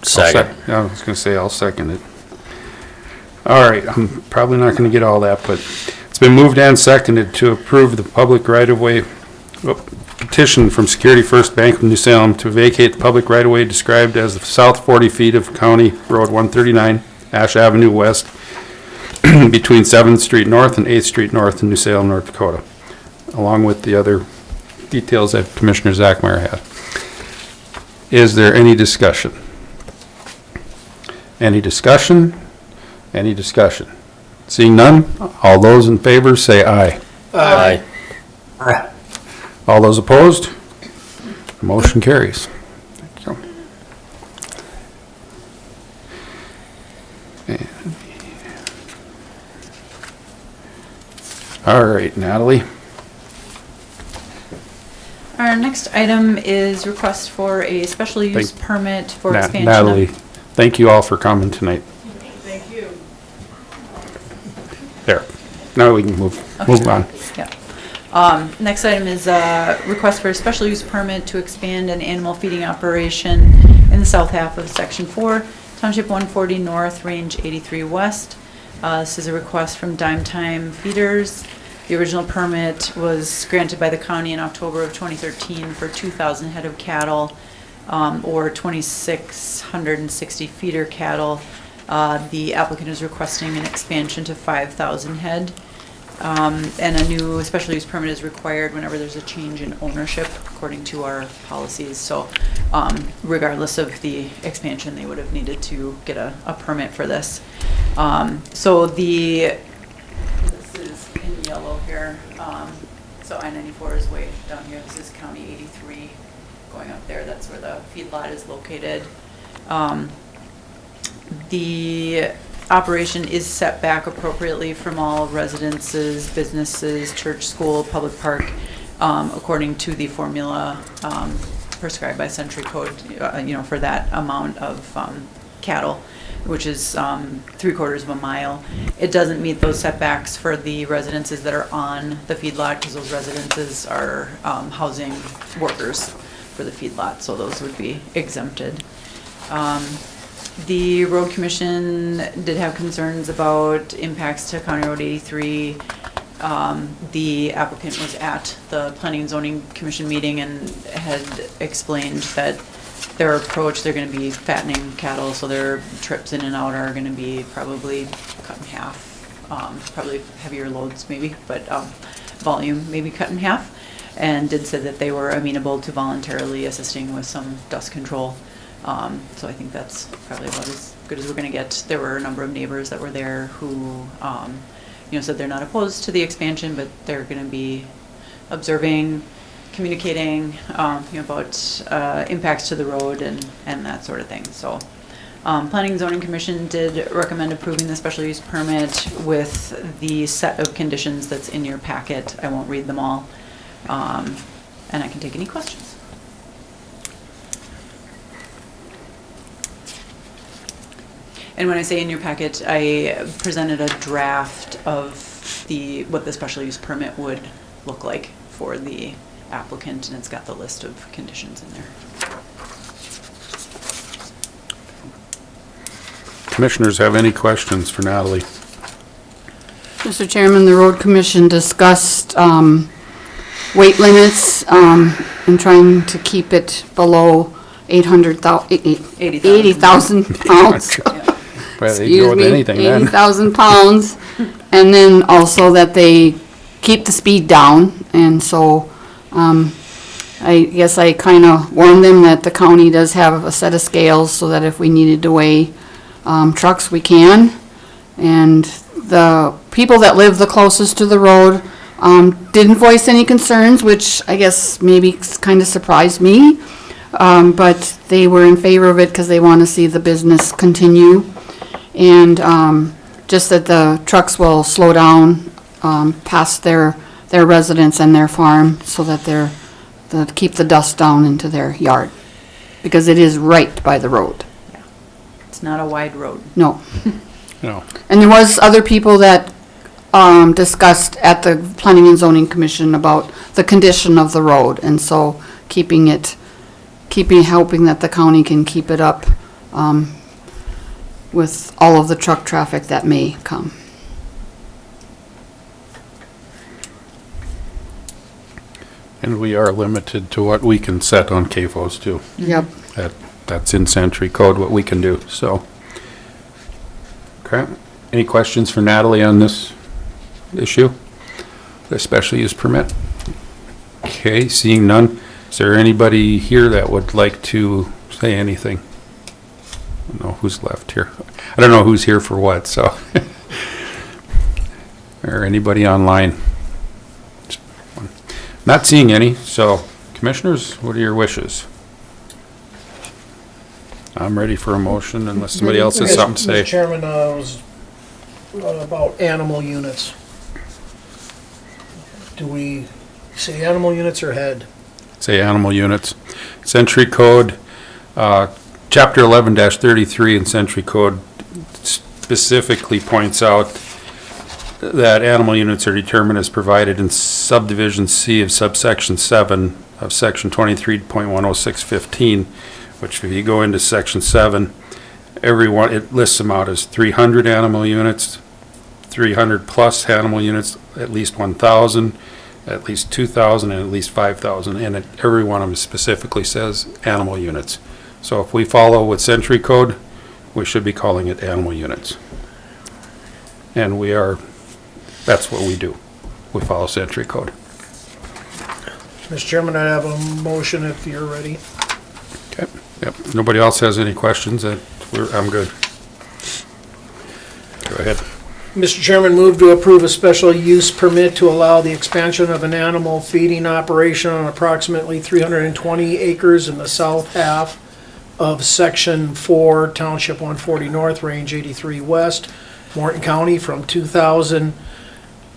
Second. I was gonna say, I'll second it. All right, I'm probably not gonna get all that, but it's been moved and seconded to approve the public right-of-way petition from Security First Bank of New Salem to vacate the public right-of-way described as the south 40 feet of County Road 139, Ash Avenue West, between 7th Street North and 8th Street North in New Salem, North Dakota, along with the other details that Commissioner Zachmeyer had. Is there any discussion? Any discussion? Any discussion? Seeing none, all those in favor say aye. Aye. All those opposed? Motion carries. Thank you. All right, Natalie. Our next item is request for a special use permit for expansion of... Natalie, thank you all for coming tonight. Thank you. There. Now we can move on. Yeah. Next item is request for a special use permit to expand an animal feeding operation in the south half of Section 4, Township 140 North, Range 83 West. This is a request from Dime Time Feeders. The original permit was granted by the county in October of 2013 for 2,000 head of cattle, or 2,660 feeder cattle. The applicant is requesting an expansion to 5,000 head. And a new special use permit is required whenever there's a change in ownership according to our policies. So regardless of the expansion, they would have needed to get a permit for this. This is in yellow here. So I-94 is way down here. This is County 83 going up there. That's where the feedlot is located. The operation is set back appropriately from all residences, businesses, church, school, public park, according to the formula prescribed by Century Code, for that amount of cattle, which is 3/4 of a mile. It doesn't meet those setbacks for the residences that are on the feedlot, because those residences are housing workers for the feedlot, so those would be exempted. The road commission did have concerns about impacts to County Road 83. The applicant was at the Planning and Zoning Commission meeting and had explained that their approach, they're going to be fattening cattle, so their trips in and out are going to be probably cut in half. Probably heavier loads maybe, but volume maybe cut in half. And did say that they were amenable to voluntarily assisting with some dust control. So I think that's probably about as good as we're going to get. There were a number of neighbors that were there who, said they're not opposed to the expansion, but they're going to be observing, communicating, about impacts to the road and that sort of thing. So, Planning and Zoning Commission did recommend approving the special use permit with the set of conditions that's in your packet. I won't read them all, and I can take any questions. And when I say in your packet, I presented a draft of what the special use permit would look like for the applicant, and it's got the list of conditions in there. Commissioners have any questions for Natalie? Mr. Chairman, the road commission discussed weight limits and trying to keep it below 80,000 pounds. Well, they go with anything then. 80,000 pounds. And then also that they keep the speed down. And so I guess I kind of warned them that the county does have a set of scales so that if we needed to weigh trucks, we can. And the people that live the closest to the road Didn't voice any concerns, which I guess maybe kind of surprised me. But they were in favor of it because they want to see the business continue. And just that the trucks will slow down past their residence and their farm so that they'll keep the dust down into their yard. Because it is right by the road. It's not a wide road. No. No. And there was other people that discussed at the Planning and Zoning Commission about the condition of the road. And so hoping that the county can keep it up with all of the truck traffic that may come. And we are limited to what we can set on CAFOs too. Yep. That's in century code, what we can do, so. Okay, any questions for Natalie on this issue? The special use permit? Okay, seeing none, is there anybody here that would like to say anything? I don't know who's left here. I don't know who's here for what, so. Or anybody online? Not seeing any, so commissioners, what are your wishes? I'm ready for a motion unless somebody else has something to say. Mr. Chairman, was about animal units. Do we say animal units or head? Say animal units. Century Code, Chapter 11-33 in Century Code specifically points out that animal units are determined as provided in subdivision C of subsection 7 of section 23.10615, which if you go into section 7, it lists them out as 300 animal units, 300 plus animal units, at least 1,000, at least 2,000, and at least 5,000, and every one of them specifically says animal units. So if we follow with Century Code, we should be calling it animal units. And that's what we do. We follow Century Code. Mr. Chairman, I have a motion if you're ready. Okay. Yep. Nobody else has any questions? I'm good. Go ahead. Mr. Chairman, move to approve a special use permit to allow the expansion of an animal feeding operation on approximately 320 acres in the south half of Section 4, Township 140 North, Range 83 West, Morton County, from 2,000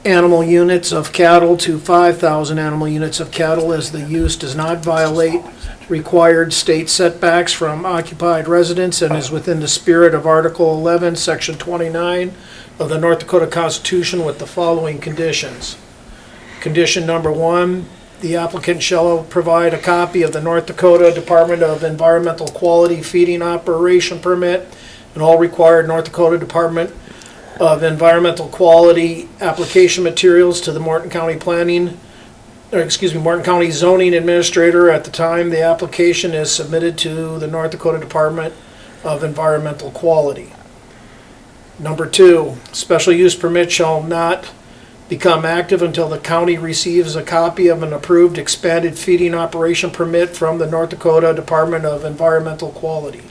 animal units of cattle to 5,000 animal units of cattle, as the use does not violate required state setbacks from occupied residents and is within the spirit of Article 11, Section 29 of the North Dakota Constitution, with the following conditions. Condition number 1, the applicant shall provide a copy of the North Dakota Department of Environmental Quality feeding operation permit and all required North Dakota Department of Environmental Quality application materials to the Morton County Morton County Zoning Administrator at the time the application is submitted to the North Dakota Department of Environmental Quality. Number 2, special use permit shall not become active until the county receives a copy of an approved expanded feeding operation permit from the North Dakota Department of Environmental Quality.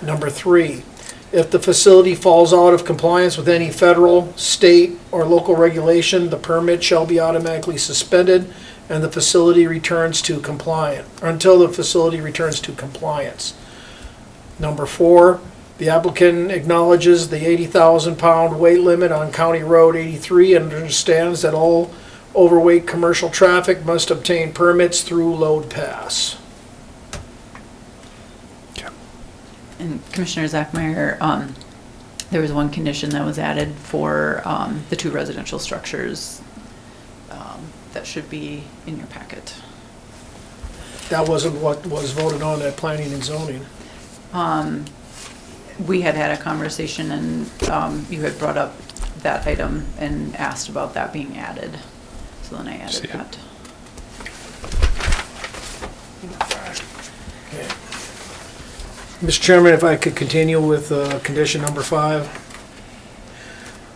Number 3, if the facility falls out of compliance with any federal, state, or local regulation, the permit shall be automatically suspended and the facility returns to compliance, or until the facility returns to compliance. Number 4, the applicant acknowledges the 80,000 pound weight limit on County Road 83 and understands that all overweight commercial traffic must obtain permits through Load Pass. And Commissioner Zachmeyer, there was one condition that was added for the 2 residential structures that should be in your packet. That wasn't what was voted on at Planning and Zoning. We had a conversation and you had brought up that item and asked about that being added. So then I added that. Mr. Chairman, if I could continue with condition number 5.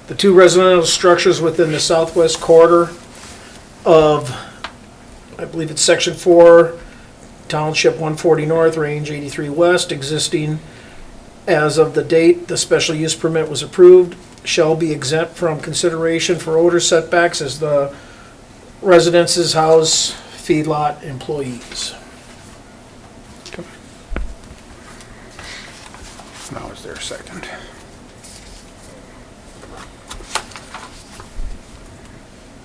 The 2 residential structures within the southwest quarter of, I believe it's Section 4, Township 140 North, Range 83 West, existing as of the date the special use permit was approved, shall be exempt from consideration for odor setbacks as the residences house feedlot employees. Now, is there a second?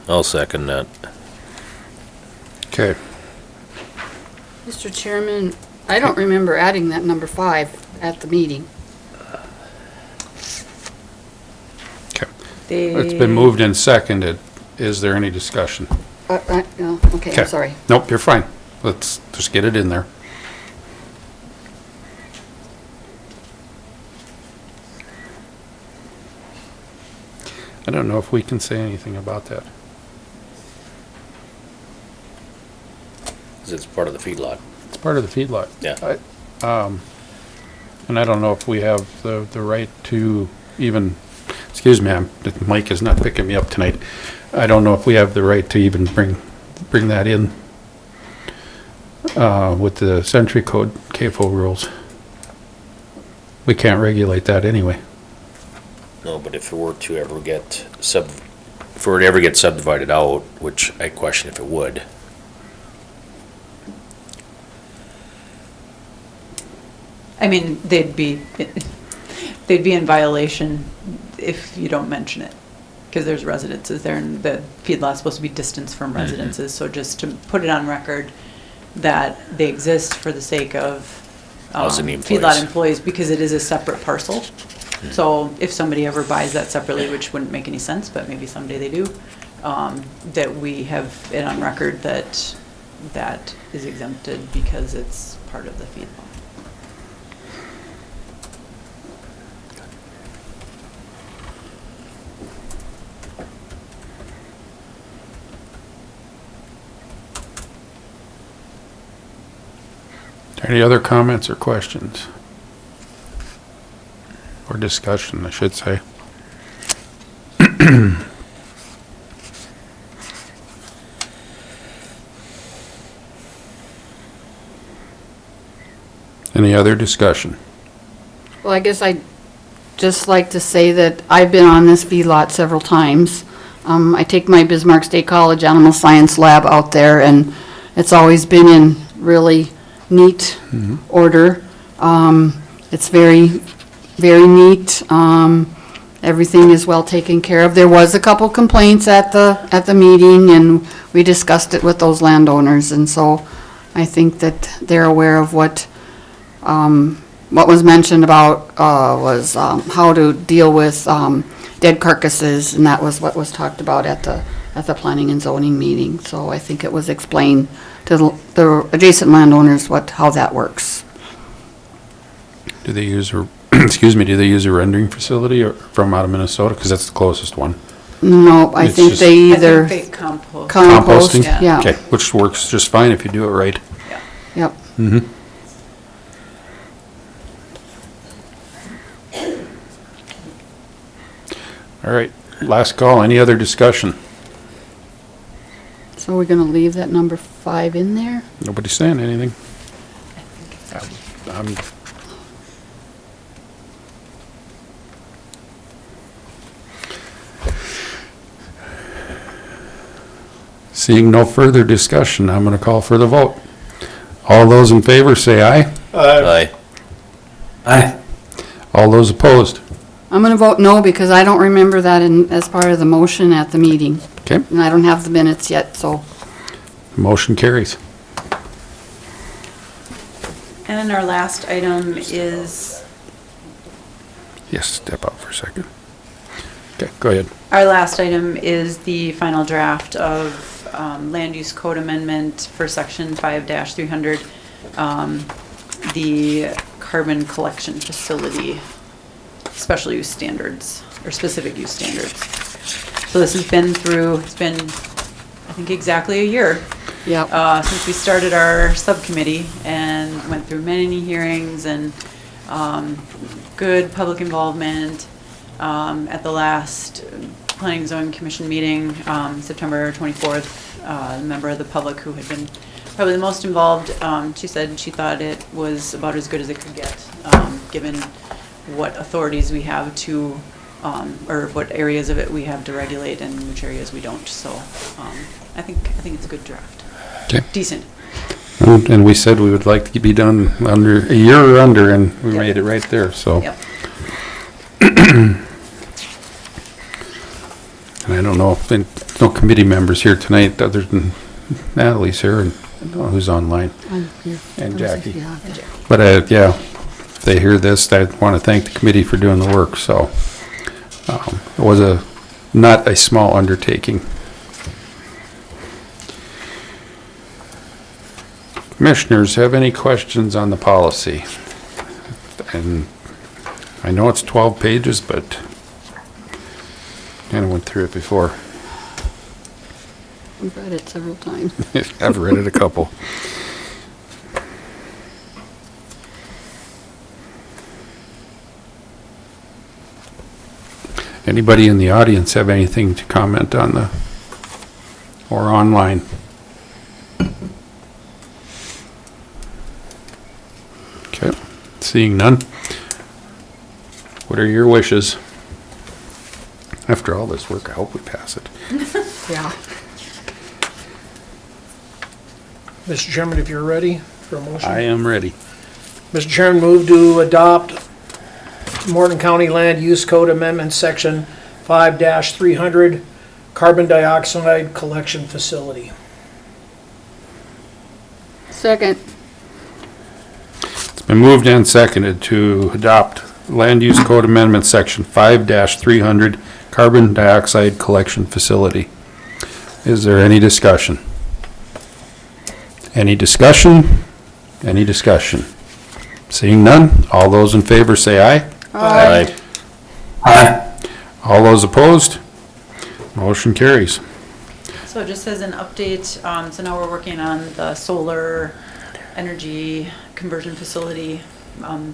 I'll second that. Okay. Mr. Chairman, I don't remember adding that number 5 at the meeting. Okay. It's been moved and seconded. Is there any discussion? No, okay, Okay. I'm sorry. Nope, you're fine. Let's just get it in there. I don't know if we can say anything about that. 'Cause it's part of the feedlot. It's part of the feedlot. Yeah. And I don't know if we have the right to even, excuse me, the mic is not picking me up tonight. I don't know if we have the right to even bring that in with the Century Code CAFO rules. We can't regulate that anyway. No, but if it were to ever get if it were to ever get subdivided out, which I question if it would. I mean, they'd be in violation if you don't mention it, because there's residences there, and the feedlot's supposed to be distanced from residences, so just to put it on record that they exist for the sake of Housing the employees. feedlot employees, because it is a separate parcel. So if somebody ever buys that separately, which wouldn't make any sense, but maybe someday they do, that we have it on record that that is exempted because it's part of the feedlot. Any other comments or questions? Or discussion, I should say. Any other discussion? Well, I guess I'd just like to say that I've been on this feedlot several times. I take my Bismarck State College Animal Science Lab out there, and it's always been in really neat order. It's very, very neat. Everything is well taken care of. There was a couple complaints at the meeting, and we discussed it with those landowners, and so I think that they're aware of what was mentioned about was how to deal with dead carcasses, and that was what was talked about at the planning and zoning meeting. So I think it was explained to the adjacent landowners how that works. Do they use a, excuse me, do they use a rendering facility or from out of Minnesota? Because that's the closest one. No, I It's think just- they I either think they compost. compost, Composting? yeah. Okay, which works just fine if you do it right. Yep. Mm-hmm. All right, last call. Any other discussion? So we're gonna leave that number 5 in there? Nobody's saying anything. I'm seeing no further discussion, I'm gonna call for the vote. All those in favor say aye. Aye. Aye. All those opposed? I'm gonna vote no because I don't remember that as part of the motion at the meeting. Okay, And I don't have the minutes yet, so. motion carries. And our last item is, Yes, step out for a second. Okay, go ahead. our last item is the final draft of land use code amendment for section 5-300, the carbon collection facility special use standards, or specific use standards. So this has been it's been, I think, exactly a year Yep. since we started our subcommittee and went through many hearings and good public involvement. At the last Planning and Zoning Commission meeting, September 24th, a member of the public who had been probably the most involved, she said she thought it was about as good as it could get, given what authorities we have to or what areas of it we have to regulate and which areas we don't. So I think it's a good draft. Okay. Decent. And we said we would like to be done under a year or under, and we Yep. made it right there, so. Yep. And I don't know if, there's no committee members here tonight other than Natalie's here and I don't know who's online. And Jackie. But, yeah, if they hear this, I want to thank the committee for doing the work, so. It was not a small undertaking. Commissioners, have any questions on the policy? And I know it's 12 pages, but kind of went through it before. I've read it several times. I've read it a couple. Anybody in the audience have anything to comment on or online? Okay, seeing none. What are your wishes? After all this work, I hope we pass it. Yeah. Mr. Chairman, if you're ready for a motion. I am ready. Mr. Chairman, move to adopt Morton County Land Use Code Amendment, Section 5-300, Carbon Dioxide Collection Facility. Second. It's been moved and seconded to adopt Land Use Code Amendment Section 5-300, Carbon Dioxide Collection Facility. Is there any discussion? Any discussion? Any discussion? Seeing none, all those in favor say aye. Aye. Aye. All those opposed? Motion carries. So just as an update, so now we're working on the solar energy conversion facility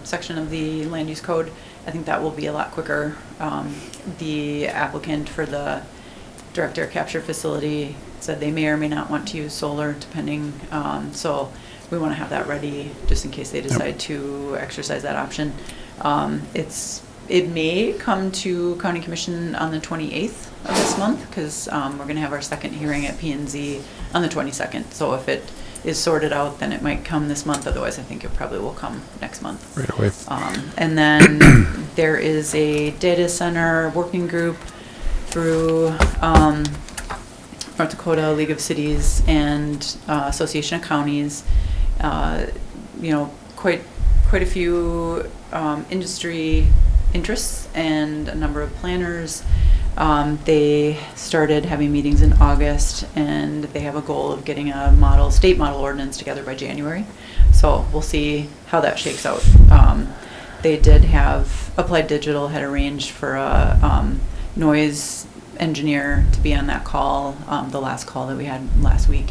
section of the land use code. I think that will be a lot quicker. The applicant for the direct air capture facility said they may or may not want to use solar depending, so we want to have that ready just in case they decide to exercise that option. It may come to County Commission on the 28th of this month because we're going to have our second hearing at P&Z on the 22nd. So if it is sorted out, then it might come this month. Otherwise, I think it probably will come next month. Right away. And then there is a data center working group through North Dakota League of Cities and Association of Counties. Quite a few industry interests and a number of planners. They started having meetings in August, and they have a goal of getting a state model ordinance together by January. So we'll see how that shakes out. They did have Applied Digital had arranged for a noise engineer to be on that call, the last call that we had last week,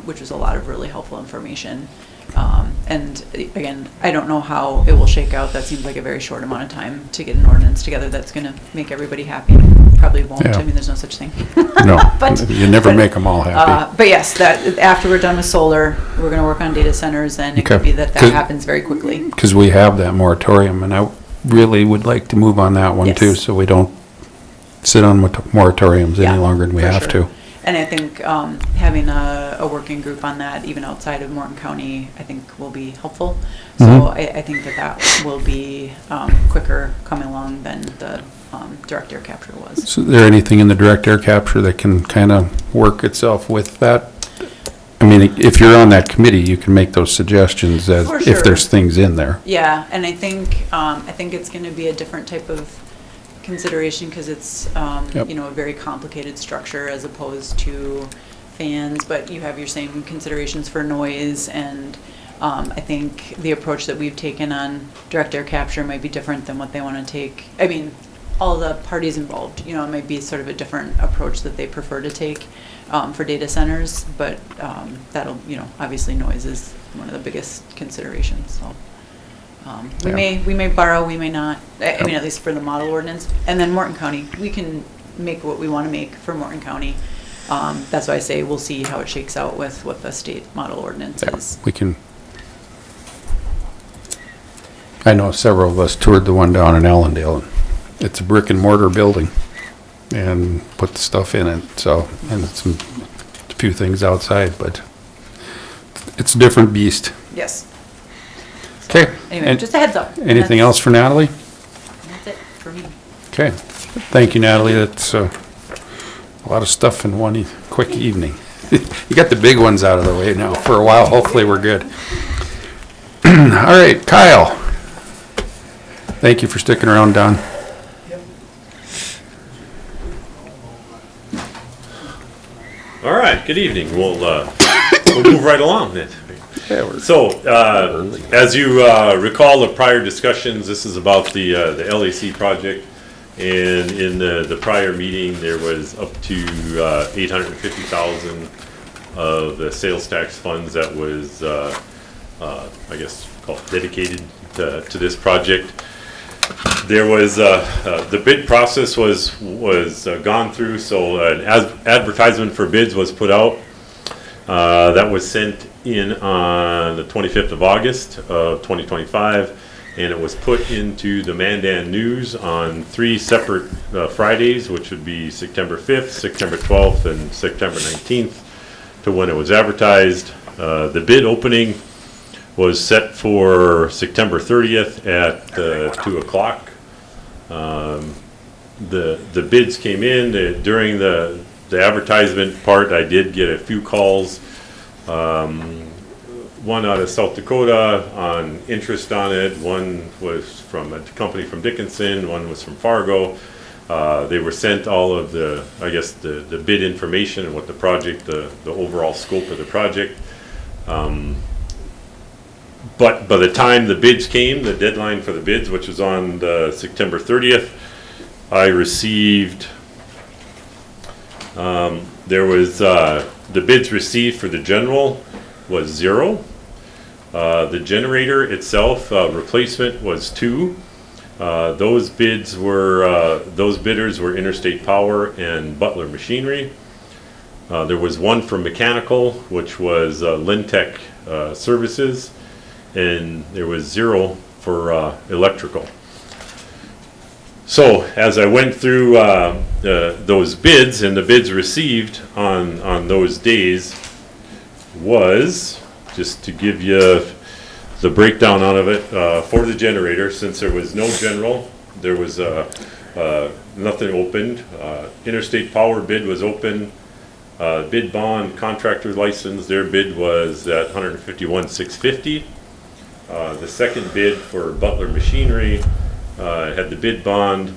which was a lot of really helpful information. And again, I don't know how it will shake out. That seems like a very short amount of time to get an ordinance together that's going to make everybody happy. Probably won't. Yeah. I mean, there's no such thing. No, But- you never make them all happy. But yes, that after we're done with solar, we're going to work on data centers, and it could Okay. be that Good. happens very quickly. Because we have that moratorium, and I really would like to move on that one too, Yes. so we don't sit on moratoriums Yeah, any longer than we for have sure. to. And I think having a working group on that, even outside of Morton County, I think will be helpful. So Mhm. I think that will be quicker coming along than the direct air capture was. So is there anything in the direct air capture that can kind of work itself with that? I mean, if you're on that committee, you can make those suggestions as For if sure. there's things in there. Yeah, and I think it's going to be a different type of consideration because it's Yep. a very complicated structure as opposed to fans, but you have your same considerations for noise, and I think the approach that we've taken on direct air capture might be different than what they want to take. I mean, all the parties involved, it might be sort of a different approach that they prefer to take for data centers, but that'll, obviously noise is one of the biggest considerations, so. We may borrow, we may not, I mean, at least for the model ordinance. And then Morton County, we can make what we want to make for Morton County. That's why I say we'll see how it shakes out with what the state model ordinance Yeah, is. we can. I know several of us toured the one down in Allendale. it's a brick and mortar building and put the stuff in it, so, and it's a few things outside, but it's a different beast. Yes. Okay. Anyway, just a heads up. Anything else for Natalie? That's it for me. Okay. Thank you, Natalie. That's a lot of stuff in one quick evening. You got the big ones out of the way now. For a while, hopefully we're good. All right, Kyle. Thank you for sticking around, Don. All right, good evening. We'll move right along then. So, as you recall the prior discussions, this is about the LAC project. And in the prior meeting, there was up to $850,000 of the sales tax funds that was, I guess, called dedicated to this project. There was the bid process was gone through, so an advertisement for bids was put out. That was sent in on the 25th of August of 2025, and it was put into the Mandan News on 3 separate Fridays, which would be September 5th, September 12th, and September 19th, to when it was advertised. The bid opening was set for September 30th at 2 o'clock. The bids came in. During the advertisement part, I did get a few calls. One out of South Dakota on interest on it. One was from a company from Dickinson. One was from Fargo. They were sent all of the, I guess, the bid information and what the project, the overall scope of the project. But by the time the bids came, the deadline for the bids, which was on September 30th, I received, there was, the bids received for the general was 0. The generator itself, replacement was 2. Those bidders were Interstate Power and Butler Machinery. There was 1 for mechanical, which was Lintech Services, and there was 0 for electrical. So as I went through those bids, and the bids received on those days was, just to give you the breakdown out of it, for the generator, since there was no general, there was nothing opened. Interstate Power bid was open. Bid bond contractor license, their bid was at $151,650. The second bid for Butler Machinery had the bid bond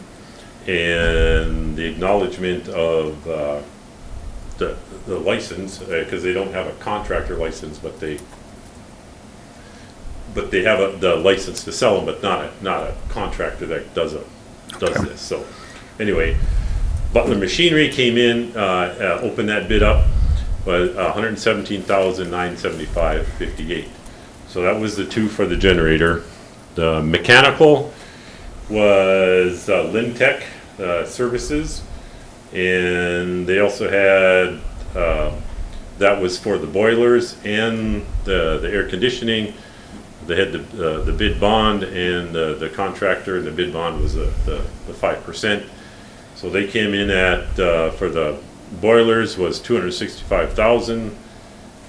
and the acknowledgement of the license, because they don't have a contractor license, but they have the license to sell them, but not a contractor that does this. So anyway, Butler Machinery came in, opened that bid up, was $117,975.58. So that was the 2 for the generator. The mechanical was Lintech Services, and they also had, that was for the boilers and the air conditioning. They had the bid bond and the contractor, and the bid bond was the 5%. So they came in at, for the boilers was $265,000,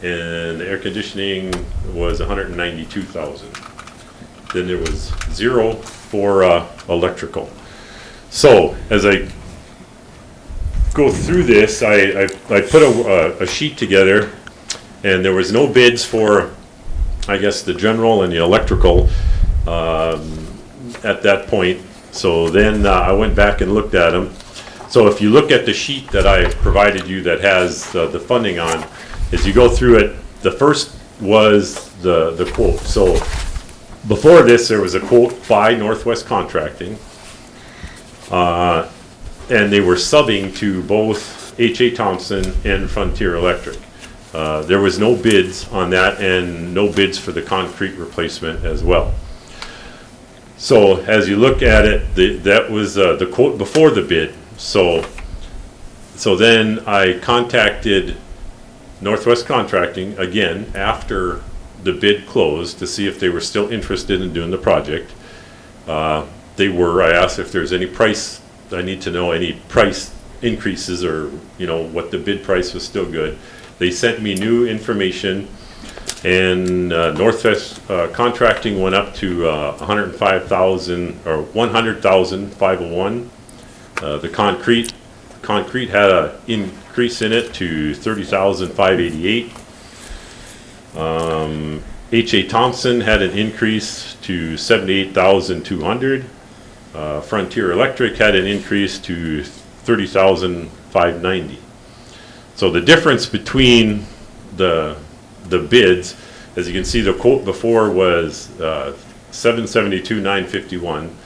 and the air conditioning was $192,000. Then there was 0 for electrical. So as I go through this, I put a sheet together, and there was no bids for, I guess, the general and the electrical at that point. So then I went back and looked at them. So if you look at the sheet that I provided you that has the funding on, as you go through it, the first was the quote. So before this, there was a quote by Northwest Contracting, and they were subbing to both H.A. Thompson and Frontier Electric. There was no bids on that, and no bids for the concrete replacement as well. So as you look at it, that was the quote before the bid. So then I contacted Northwest Contracting again after the bid closed to see if they were still interested in doing the project. They they were. I asked if there's any price, I need to know any price increases or, you know, what the bid price was still good. They sent me new information, and Northwest Contracting went up to 105,000 or 100,501. The concrete had an increase in it to 30,588. H.A. Thompson had an increase to 78,200. Frontier Electric had an increase to 30,590. So the difference between the bids, as you can see, the quote before was 772,951,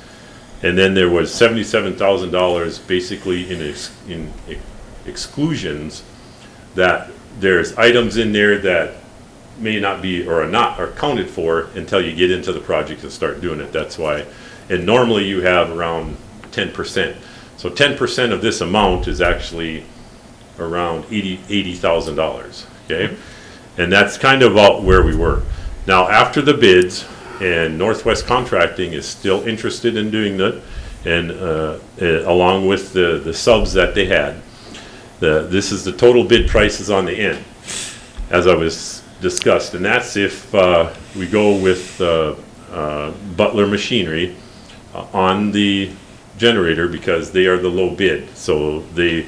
and then there was $77,000 basically in exclusions, that there's items in there that may not be or are not accounted for until you get into the project and start doing it. That's why, and normally you have around 10%. So 10% of this amount is actually around $80,000, okay? And that's kind of about where we were. Now, after the bids, and Northwest Contracting is still interested in doing that, and along with the subs that they had, this is the total bid prices on the end, as I was discussed, and that's if we go with Butler Machinery on the generator, because they are the low bid. So they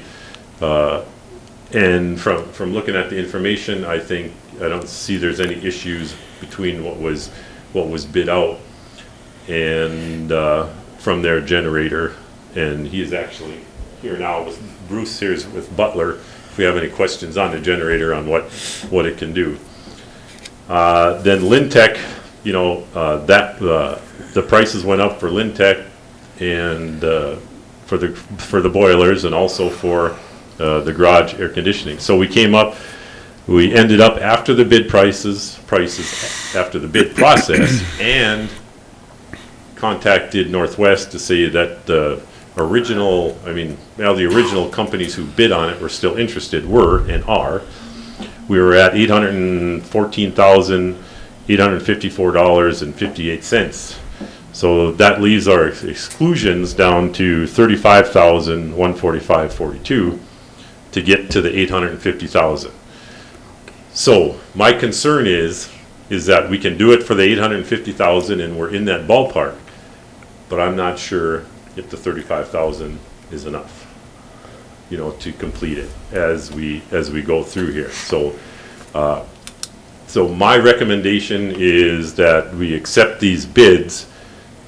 and from looking at the information, I don't see there's any issues between what was bid out and from their generator. And he is actually here now with Bruce here with Butler, if we have any questions on the generator on what it can do. Then Lintech, you know, the prices went up for Lintech and for the boilers, and also for the garage air conditioning. So we ended up after the bid prices after the bid process, and contacted Northwest to say that the original companies who bid on it were still interested, and are. We were at $814,854.58. So that leaves our exclusions down to $35,145.42 to get to the $850,000. So my concern is that we can do it for the $850,000 and we're in that ballpark, but I'm not sure if the $35,000 is enough, you know, to complete it as we go through here. So my recommendation is that we accept these bids,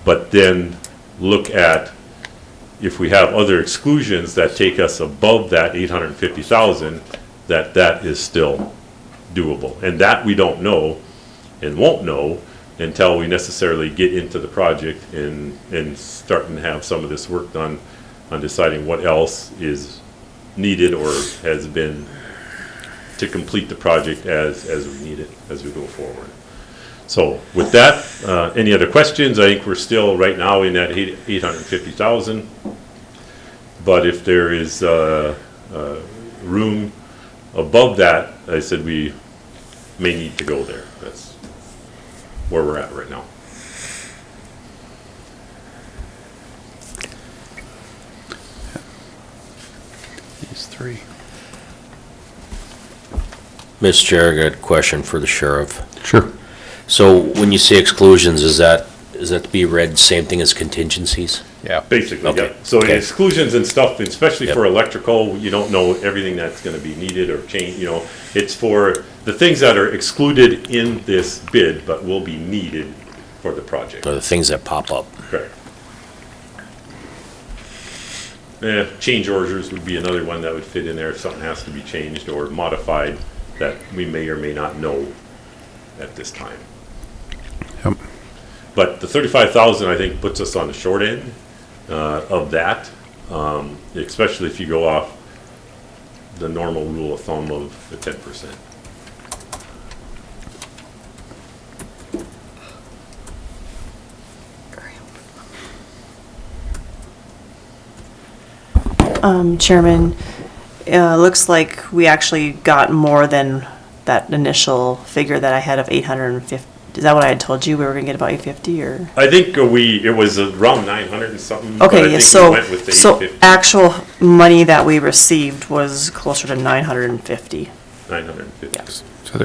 but then look at if we have other exclusions that take us above that $850,000, that is still doable. And that we don't know and won't know until we necessarily get into the project and starting to have some of this work done on deciding what else is needed or has been to complete the project as we need it as we go forward. So with that, any other questions? I think we're still right now in that $850,000. But if there is room above that, I said we may need to go there. That's where we're at right now. These three. Mr. Chair, I got a question for the sheriff. Sure. So when you say exclusions, is that to be read same thing as contingencies? Yeah. Basically, Okay. yeah. So Okay. exclusions and stuff, especially Yep. for electrical, you don't know everything that's gonna be needed or changed, you know. It's for the things that are excluded in this bid, but will be needed for the project. Or the things that pop up? Correct. Change orders would be another one that would fit in there if something has to be changed or modified that we may or may not know at this time. Yep. But the 35,000, I think, puts us on the short end of that, especially if you go off the normal rule of thumb of the 10%. Chairman, looks like we actually got more than that initial figure that I had of is that what I had told you? We were gonna get about 850 or? I think it was around 900 and something. but I Okay, think yeah, we so, went with the so 850, actual money that we received was closer to 950. 950. So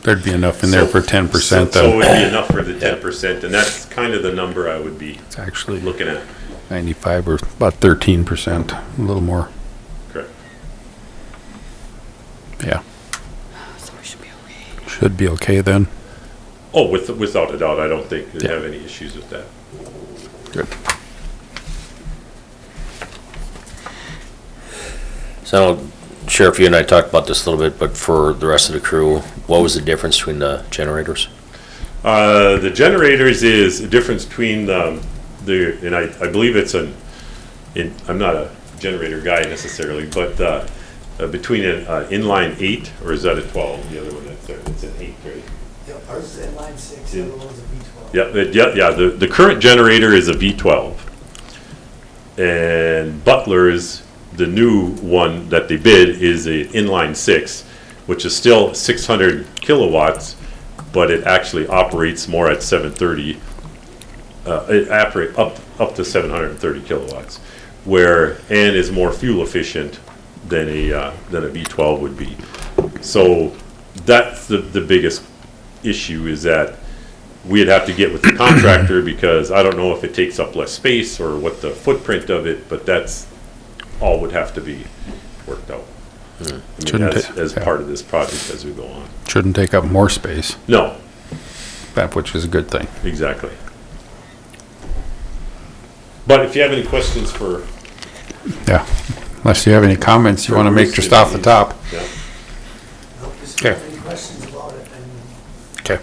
there'd be enough in there for 10% So it then. would be enough for the 10%, and that's kind of the number I would be It's actually looking at. 95 or about 13%, a little more. Correct. Yeah, So we should be okay. should be okay then. Oh, without a doubt, I don't think they Yeah. have any issues with that. Good. So, Sheriff, you and I talked about this a little bit, but for the rest of the crew, what was the difference between the generators? The generators is a difference between and I believe it's I'm not a generator guy necessarily, but between an inline 8, or is that a 12? The other one that's there, it's an 8, right? Yeah, ours is inline 6, the other one's a V12. Yeah, the current generator is a V12. And Butler's, the new one that they bid, is a inline 6, which is still 600 kilowatts, but it actually operates more at 730. It operates up to 730 kilowatts, and is more fuel efficient than a V12 would be. So that's the biggest issue, is that we'd have to get with the contractor, because I don't know if it takes up less space or what the footprint of it, but that's all would have to be worked out. I mean, Shouldn't as yeah. part of this project as we go on. Shouldn't take up more space, No, which is a good thing. exactly. But if you have any questions for... Yeah, unless you have any comments you want to make just off the top. Yeah. Nope, just Okay. any questions about it, and Okay.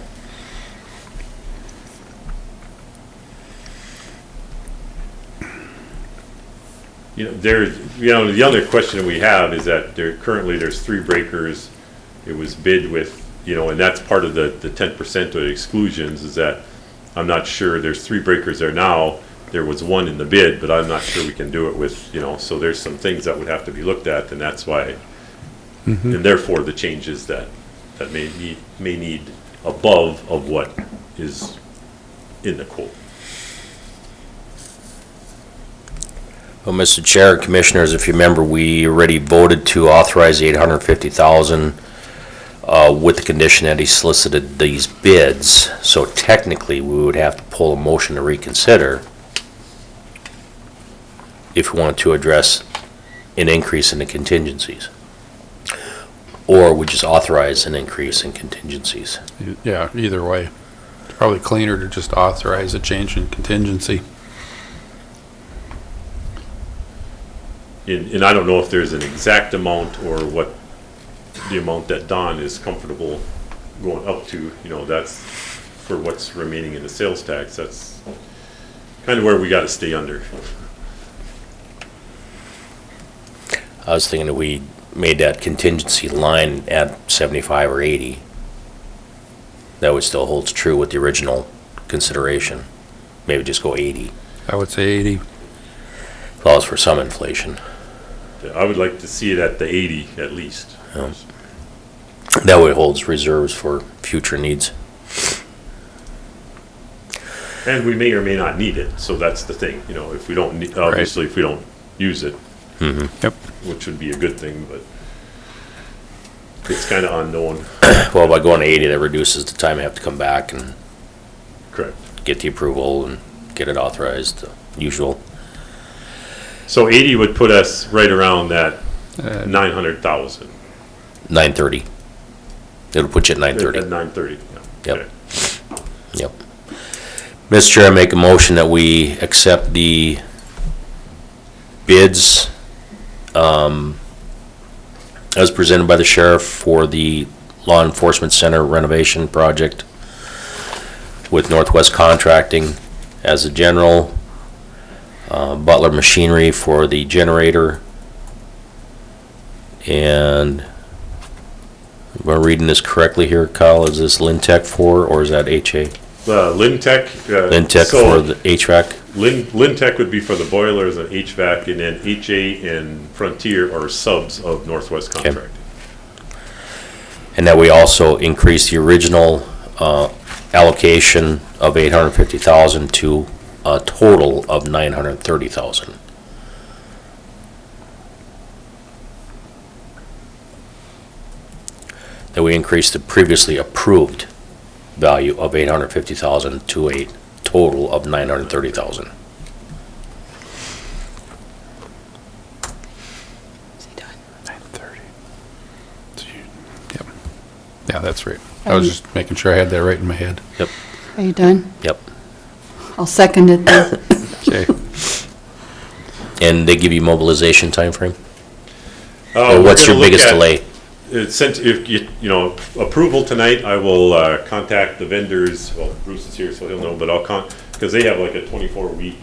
The other question we have is that currently there's 3 breakers. It was bid with, and that's part of the 10% of exclusions, is that I'm not sure, there's 3 breakers there now. There was 1 in the bid, but I'm not sure we can do it with, so there's some things that would have to be looked at, and that's why, and therefore the changes that may need above of what is in the quote. Well, Mr. Chair, Commissioners, if you remember, we already voted to authorize $850,000 with the condition that he solicited these bids. So technically, we would have to pull a motion to reconsider if we wanted to address an increase in the contingencies. Or we just authorize an increase in contingencies. Yeah, either way. It's probably cleaner to just authorize a change in contingency. And I don't know if there's an exact amount or what the amount that Don is comfortable going up to, that's for what's remaining in the sales tax. That's kind of where we got to stay under. I was thinking that we made that contingency line at 75 or 80. That would still holds true with the original consideration. Maybe just go 80. I would say 80. Allows for some inflation. I would like to see it at the 80 at least. Yeah. That way it holds reserves for future needs. And we may or may not need it, so that's the thing, if we don't, obviously if we don't use it, Yep. which would be a good thing, but it's kind of unknown. Well, by going to 80, that reduces the time I have to come back and Correct. get the approval and get it authorized, usual. So 80 would put us right around that 900,000. 930. It'll put you at 930. At 930, yeah. Yep. Yep. Mr. Chair, I make a motion that we accept the bids as presented by the sheriff for the law enforcement center renovation project with Northwest Contracting as a general, Butler Machinery for the generator, and am I reading this correctly here, Kyle? Is this Lintech for, or is that HA? Lintech. Lintech for the HVAC? Lintech would be for the boilers and HVAC, and then HA and Frontier are subs of Northwest Contracting. And that we also increase the original allocation of $850,000 to a total of $930,000. That we increase the previously approved value of $850,000 to a total of $930,000. Yep. Yeah, that's right. I was just making sure I had that right in my head. Yep. Are you done? Yep. I'll second it then. Okay. And they give you mobilization timeframe? We're Or what's your gonna look biggest at- delay? Since if you approval tonight, I will contact the vendors. Well, Bruce is here, so he'll know. But I'll because they have like a 24-week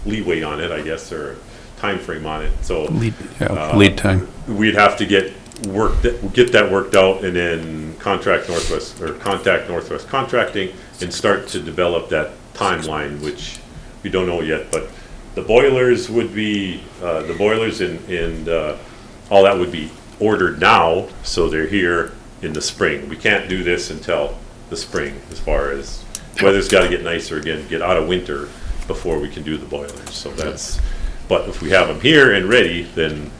leeway on it, I guess, or time frame on it. So Lead time. we'd have to get that worked out, and then contact Northwest Contracting and start to develop that timeline, which we don't know yet. But the boilers would be the boilers and all that would be ordered now, so they're here in the spring. We can't do this until the spring, as far as weather's got to get nicer again, get out of winter before we can do the boilers. So that's, but if we have them here and ready, then,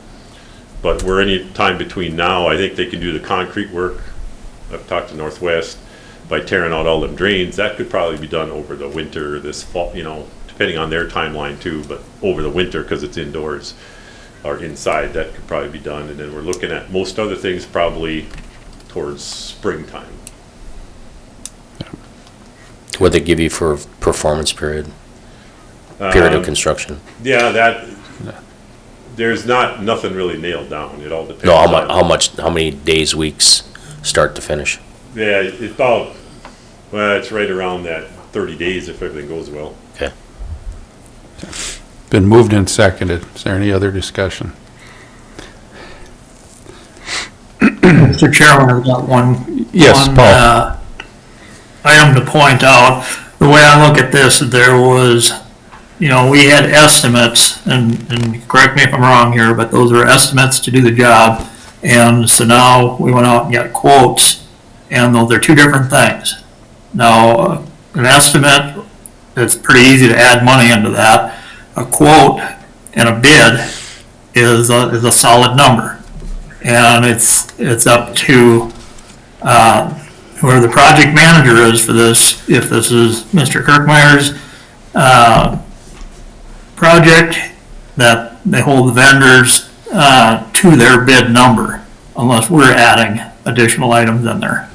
but we're any time between now, I think they can do the concrete work. I've talked to Northwest, by tearing out all them drains, that could probably be done over the winter, this fall, depending on their timeline too, but over the winter, because it's indoors or inside, that could probably be done. And then we're looking at most other things probably towards springtime. What they give you for performance period of construction? Yeah, there's nothing really nailed down. It all depends. No, how many days, weeks, start to finish? Yeah, it's right around that 30 days if everything goes well. Okay. Been moved and seconded. Is there any other discussion? Mr. Chairman, I've got one. Yes, Paul. Item to point out. The way I look at this, there was, we had estimates, and correct me if I'm wrong here, but those are estimates to do the job. And so now we went out and got quotes, and those are two different things. Now, an estimate, it's pretty easy to add money into that. A quote and a bid is a solid number. And it's up to whoever the project manager is for this. If this is Mr. Kirkmeyer's project, that they hold the vendors to their bid number, unless we're adding additional items in there.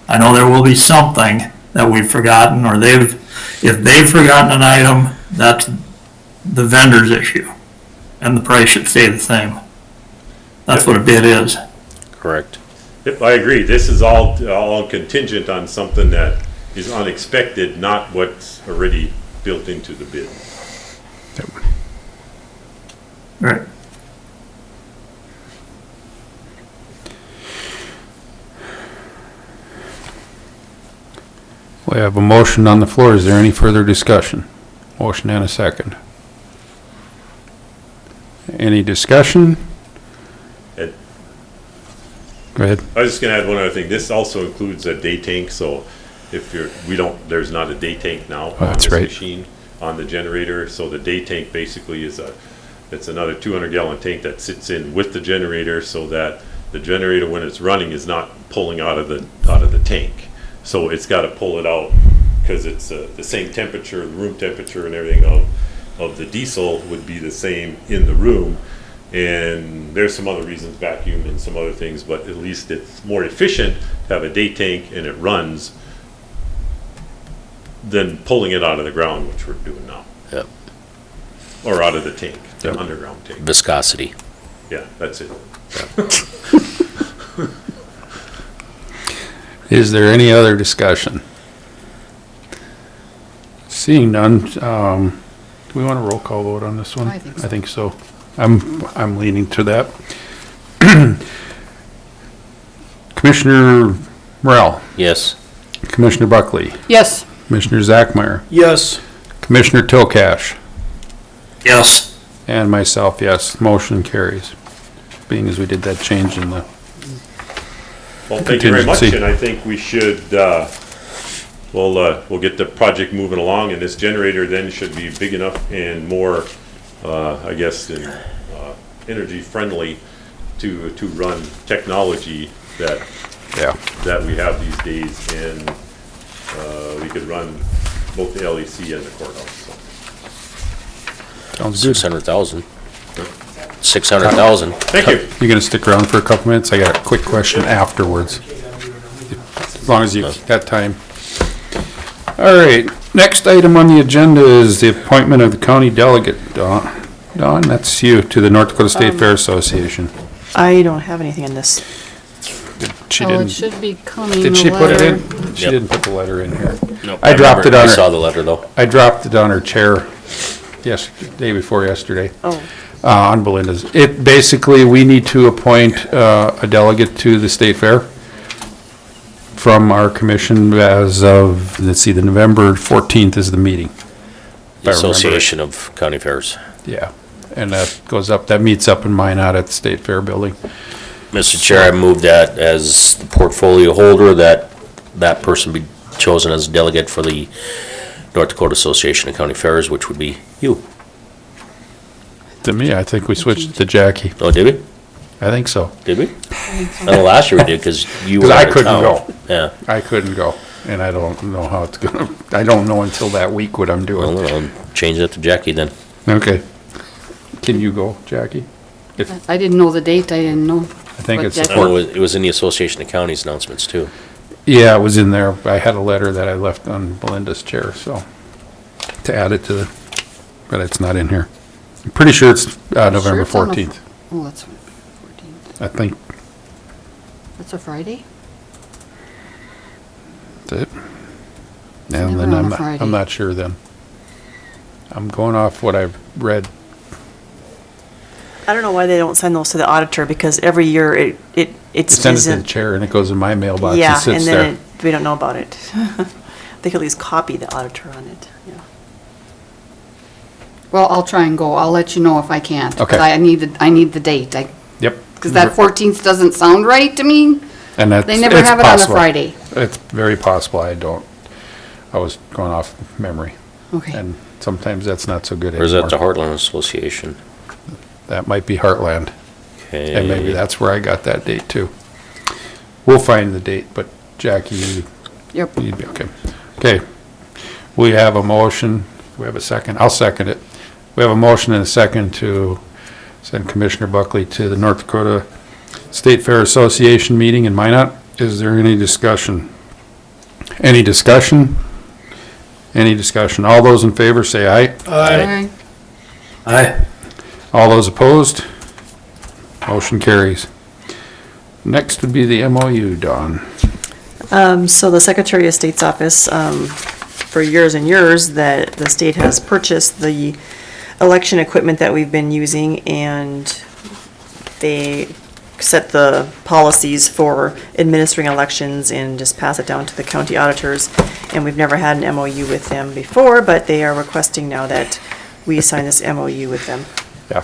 I know there will be something that we've forgotten, or if they've forgotten an item, that's the vendor's issue, and the price should stay the same. That's what a bid is. Correct. Yep, I agree. This is all contingent on something that is unexpected, not what's already built into the bid. Right. We have a motion on the floor. Is there any further discussion? Motion and a second. Any discussion? Ed? Go ahead. I was just gonna add one other thing. This also includes a day tank, so if there's not a day tank now on that's this right. machine, on the generator, so the day tank basically it's another 200-gallon tank that sits in with the generator, so that the generator, when it's running, is not pulling out of the tank. So it's got to pull it out, because it's the same temperature, the room temperature and everything of the diesel would be the same in the room. And there's some other reasons, vacuum and some other things, but at least it's more efficient to have a day tank and it runs than pulling it out of the ground, which we're doing now. Yep. Or out of the tank, the Yep. underground tank. Viscosity. Yeah, that's it. Is there any other discussion? Seeing none, do we want a roll call vote on this one? I think so. I think so. I'm leaning to that. Commissioner Morrell, Yes. Commissioner Buckley, Yes. Commissioner Zachmeyer, Yes. Commissioner Tilcash, Yes. and myself, yes. Motion carries. Being as we did that change in the Well, thank you very much, Contingency. and I think we should, we'll get the project moving along, and this generator then should be big enough and more, I guess, energy friendly to run technology that we have these days, and we could run both the LEC and the courthouse. Sounds good. 600,000. 600,000. Thank you. You gonna stick around for a couple minutes? I got a quick question afterwards. As long as you got time. All right, next item on the agenda is the appointment of the county delegate. Dawn, that's you, to the North Dakota State Fair Association. I don't have anything in this. She Oh, it didn't, should be coming, did the she put it letter. in? She Yep. didn't put the letter in here. Nope, I dropped it on I her. saw the letter, though. I dropped it on her chair day before yesterday. Oh, On Belinda's. It, basically, we need to appoint a delegate to the state fair from our commission as of, let's see, the November 14th is the meeting. The If I remember right. Association of County Fairs. Yeah, and that goes up, that meets up in Minot at the State Fair building. Mr. Chair, I move that as the portfolio holder, that person be chosen as delegate for the North Dakota Association of County Fairs, which would be you. To me, I think we switched it to Jackie. Oh, did we? I think so. Did we? I know last year we did, because you were 'Cause I out of couldn't town. go. Yeah. I couldn't go, and I don't know how it's gonna, I don't know until that week what I'm doing. Well, I'll change that to Jackie then. Okay. Can you go, Jackie? I didn't know the date, I didn't know. I think But it's Jackie- Oh, it was in the Association of Counties announcements, too. Yeah, it was in there. I had a letter that I left on Belinda's chair, so, to add it to the, but it's not in here. I'm pretty sure it's November Sure it's on the- 14th. Oh, that's 14th. I think That's a Friday? that's it. never And then on a I'm Friday. not sure then. I'm going off what I've read. I don't know why they don't send those to the auditor, because every year it's. Send it to the isn't- chair and it goes in my mailbox Yeah, and sits and there. then we don't know about it. They could at least copy the auditor on it, yeah. Well, I'll try and go. I'll let you know if I can't. 'Cause Okay. I need the date. Yep. Because that 14th doesn't sound right to me. And that's, They never it's have it on a possible. Friday. It's very possible I was going off memory. Okay. And sometimes that's not so good Or is that the anymore. Heartland Association? That might be Heartland. Okay. And maybe that's where I got that date too. We'll find the date, but Jackie, Yep. you'd be okay. Okay, we have a motion, we have a second, I'll second it. We have a motion and a second to send Commissioner Buckley to the North Dakota State Fair Association meeting in Minot. Is there any discussion? Any discussion? Any discussion? All those in favor say aye. Aye. Aye. All those opposed? Motion carries. Next would be the MOU, Dawn. So the Secretary of State's office, for years and years, that the state has purchased the election equipment that we've been using, and they set the policies for administering elections and just pass it down to the county auditors. And we've never had an MOU with them before, but they are requesting now that we sign this MOU with them. Yeah,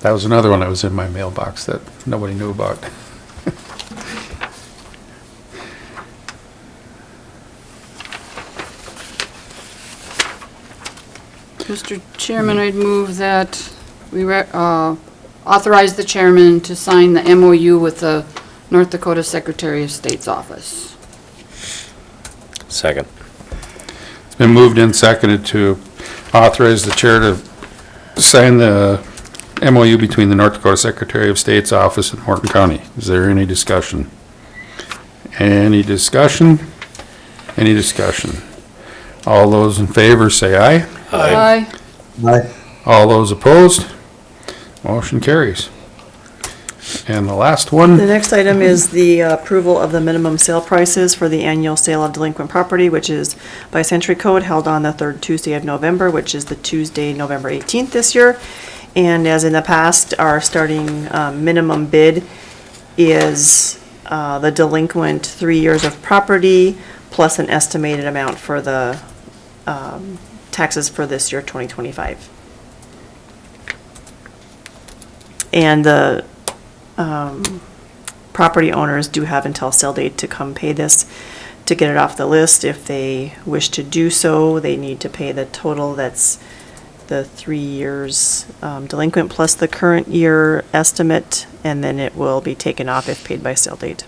that was another one that was in my mailbox that nobody knew about. Mr. Chairman, I'd move that we authorize the chairman to sign the MOU with the North Dakota Secretary of State's office. Second. It's been moved and seconded to authorize the chair to sign the MOU between the North Dakota Secretary of State's office in Morton County. Is there any discussion? Any discussion? Any discussion? All those in favor say aye. Aye. All those opposed? Motion carries. And the last The one, next item is the approval of the minimum sale prices for the annual sale of delinquent property, which is by Century Code, held on the third Tuesday of November, which is the Tuesday, November 18th this year. And as in the past, our starting minimum bid is the delinquent 3 years of property plus an estimated amount for the taxes for this year, 2025. And the property owners do have until sale date to come pay this to get it off the list. If they wish to do so, they need to pay the total that's the 3 years delinquent plus the current year estimate, and then it will be taken off if paid by sale date.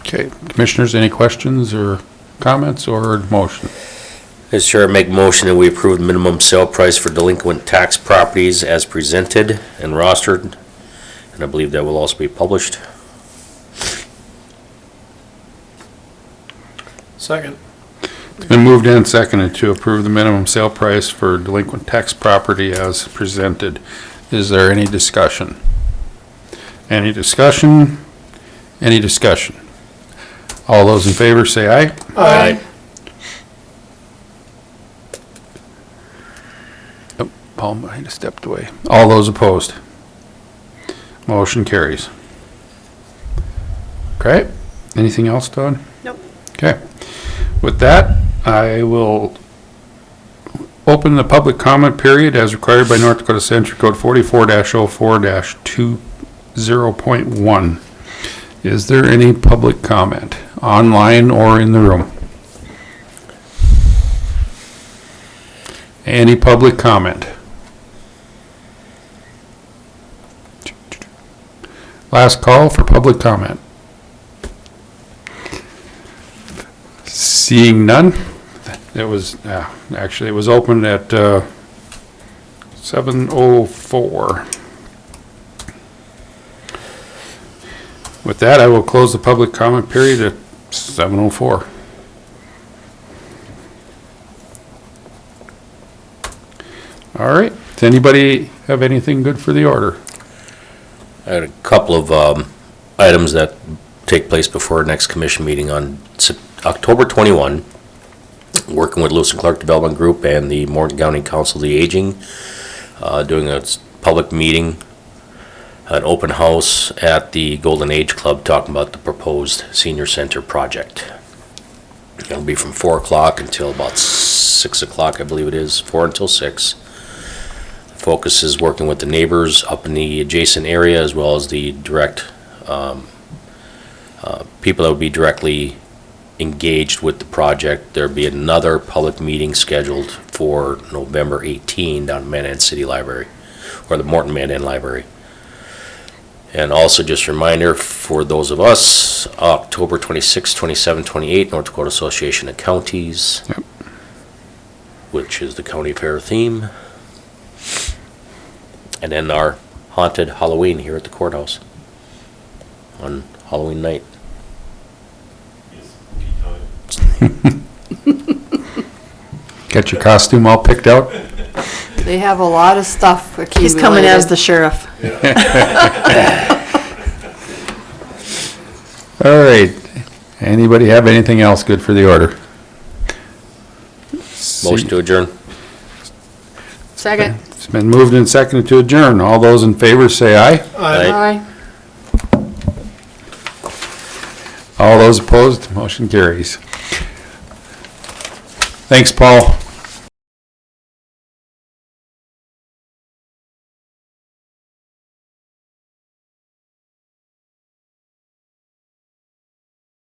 Okay, commissioners, any questions or comments or motion? Yes, sure, make motion that we approve the minimum sale price for delinquent tax properties as presented and rostered, and I believe that will also be published. Second. It's been moved and seconded to approve the minimum sale price for delinquent tax property as presented. Is there any discussion? Any discussion? Any discussion? All those in favor say aye. Aye. Oh, Paul might have stepped away. All those opposed? Motion carries. Okay, anything else, Todd? Nope. Okay, with that, I will open the public comment period as required by North Dakota Century Code 44-04-20.1. Is there any public comment, online or in the room? Any public comment? Last call for public comment. Seeing none, it was, actually, it was opened at 7:04. With that, I will close the public comment period at 7:04. All right, does anybody have anything good for the order? I had a couple of items that take place before our next commission meeting on October 21, working with Lewis and Clark Development Group and the Morton County Council of the Aging, doing a public meeting, an open house at the Golden Age Club talking about the proposed senior center project. It'll be from 4 o'clock until about 6 o'clock, I believe it is, 4 until 6. The focus is working with the neighbors up in the adjacent area as well as the direct people that would be directly engaged with the project. There'll be another public meeting scheduled for November 18 down at Mandan City Library, or the Morton Mandan Library. And also just a reminder for those of us, October 26, 27, 28, North Dakota Association of Counties, Yep. which is the county fair theme. And then our haunted Halloween here at the courthouse on Halloween night. Got your costume all picked out? They have a lot of stuff accumulated. He's coming as the sheriff. All right, anybody have anything else good for the order? Motion to adjourn. Second. It's been moved and seconded to adjourn. All those in favor say aye. Aye. Aye. All those opposed, motion carries. Thanks, Paul.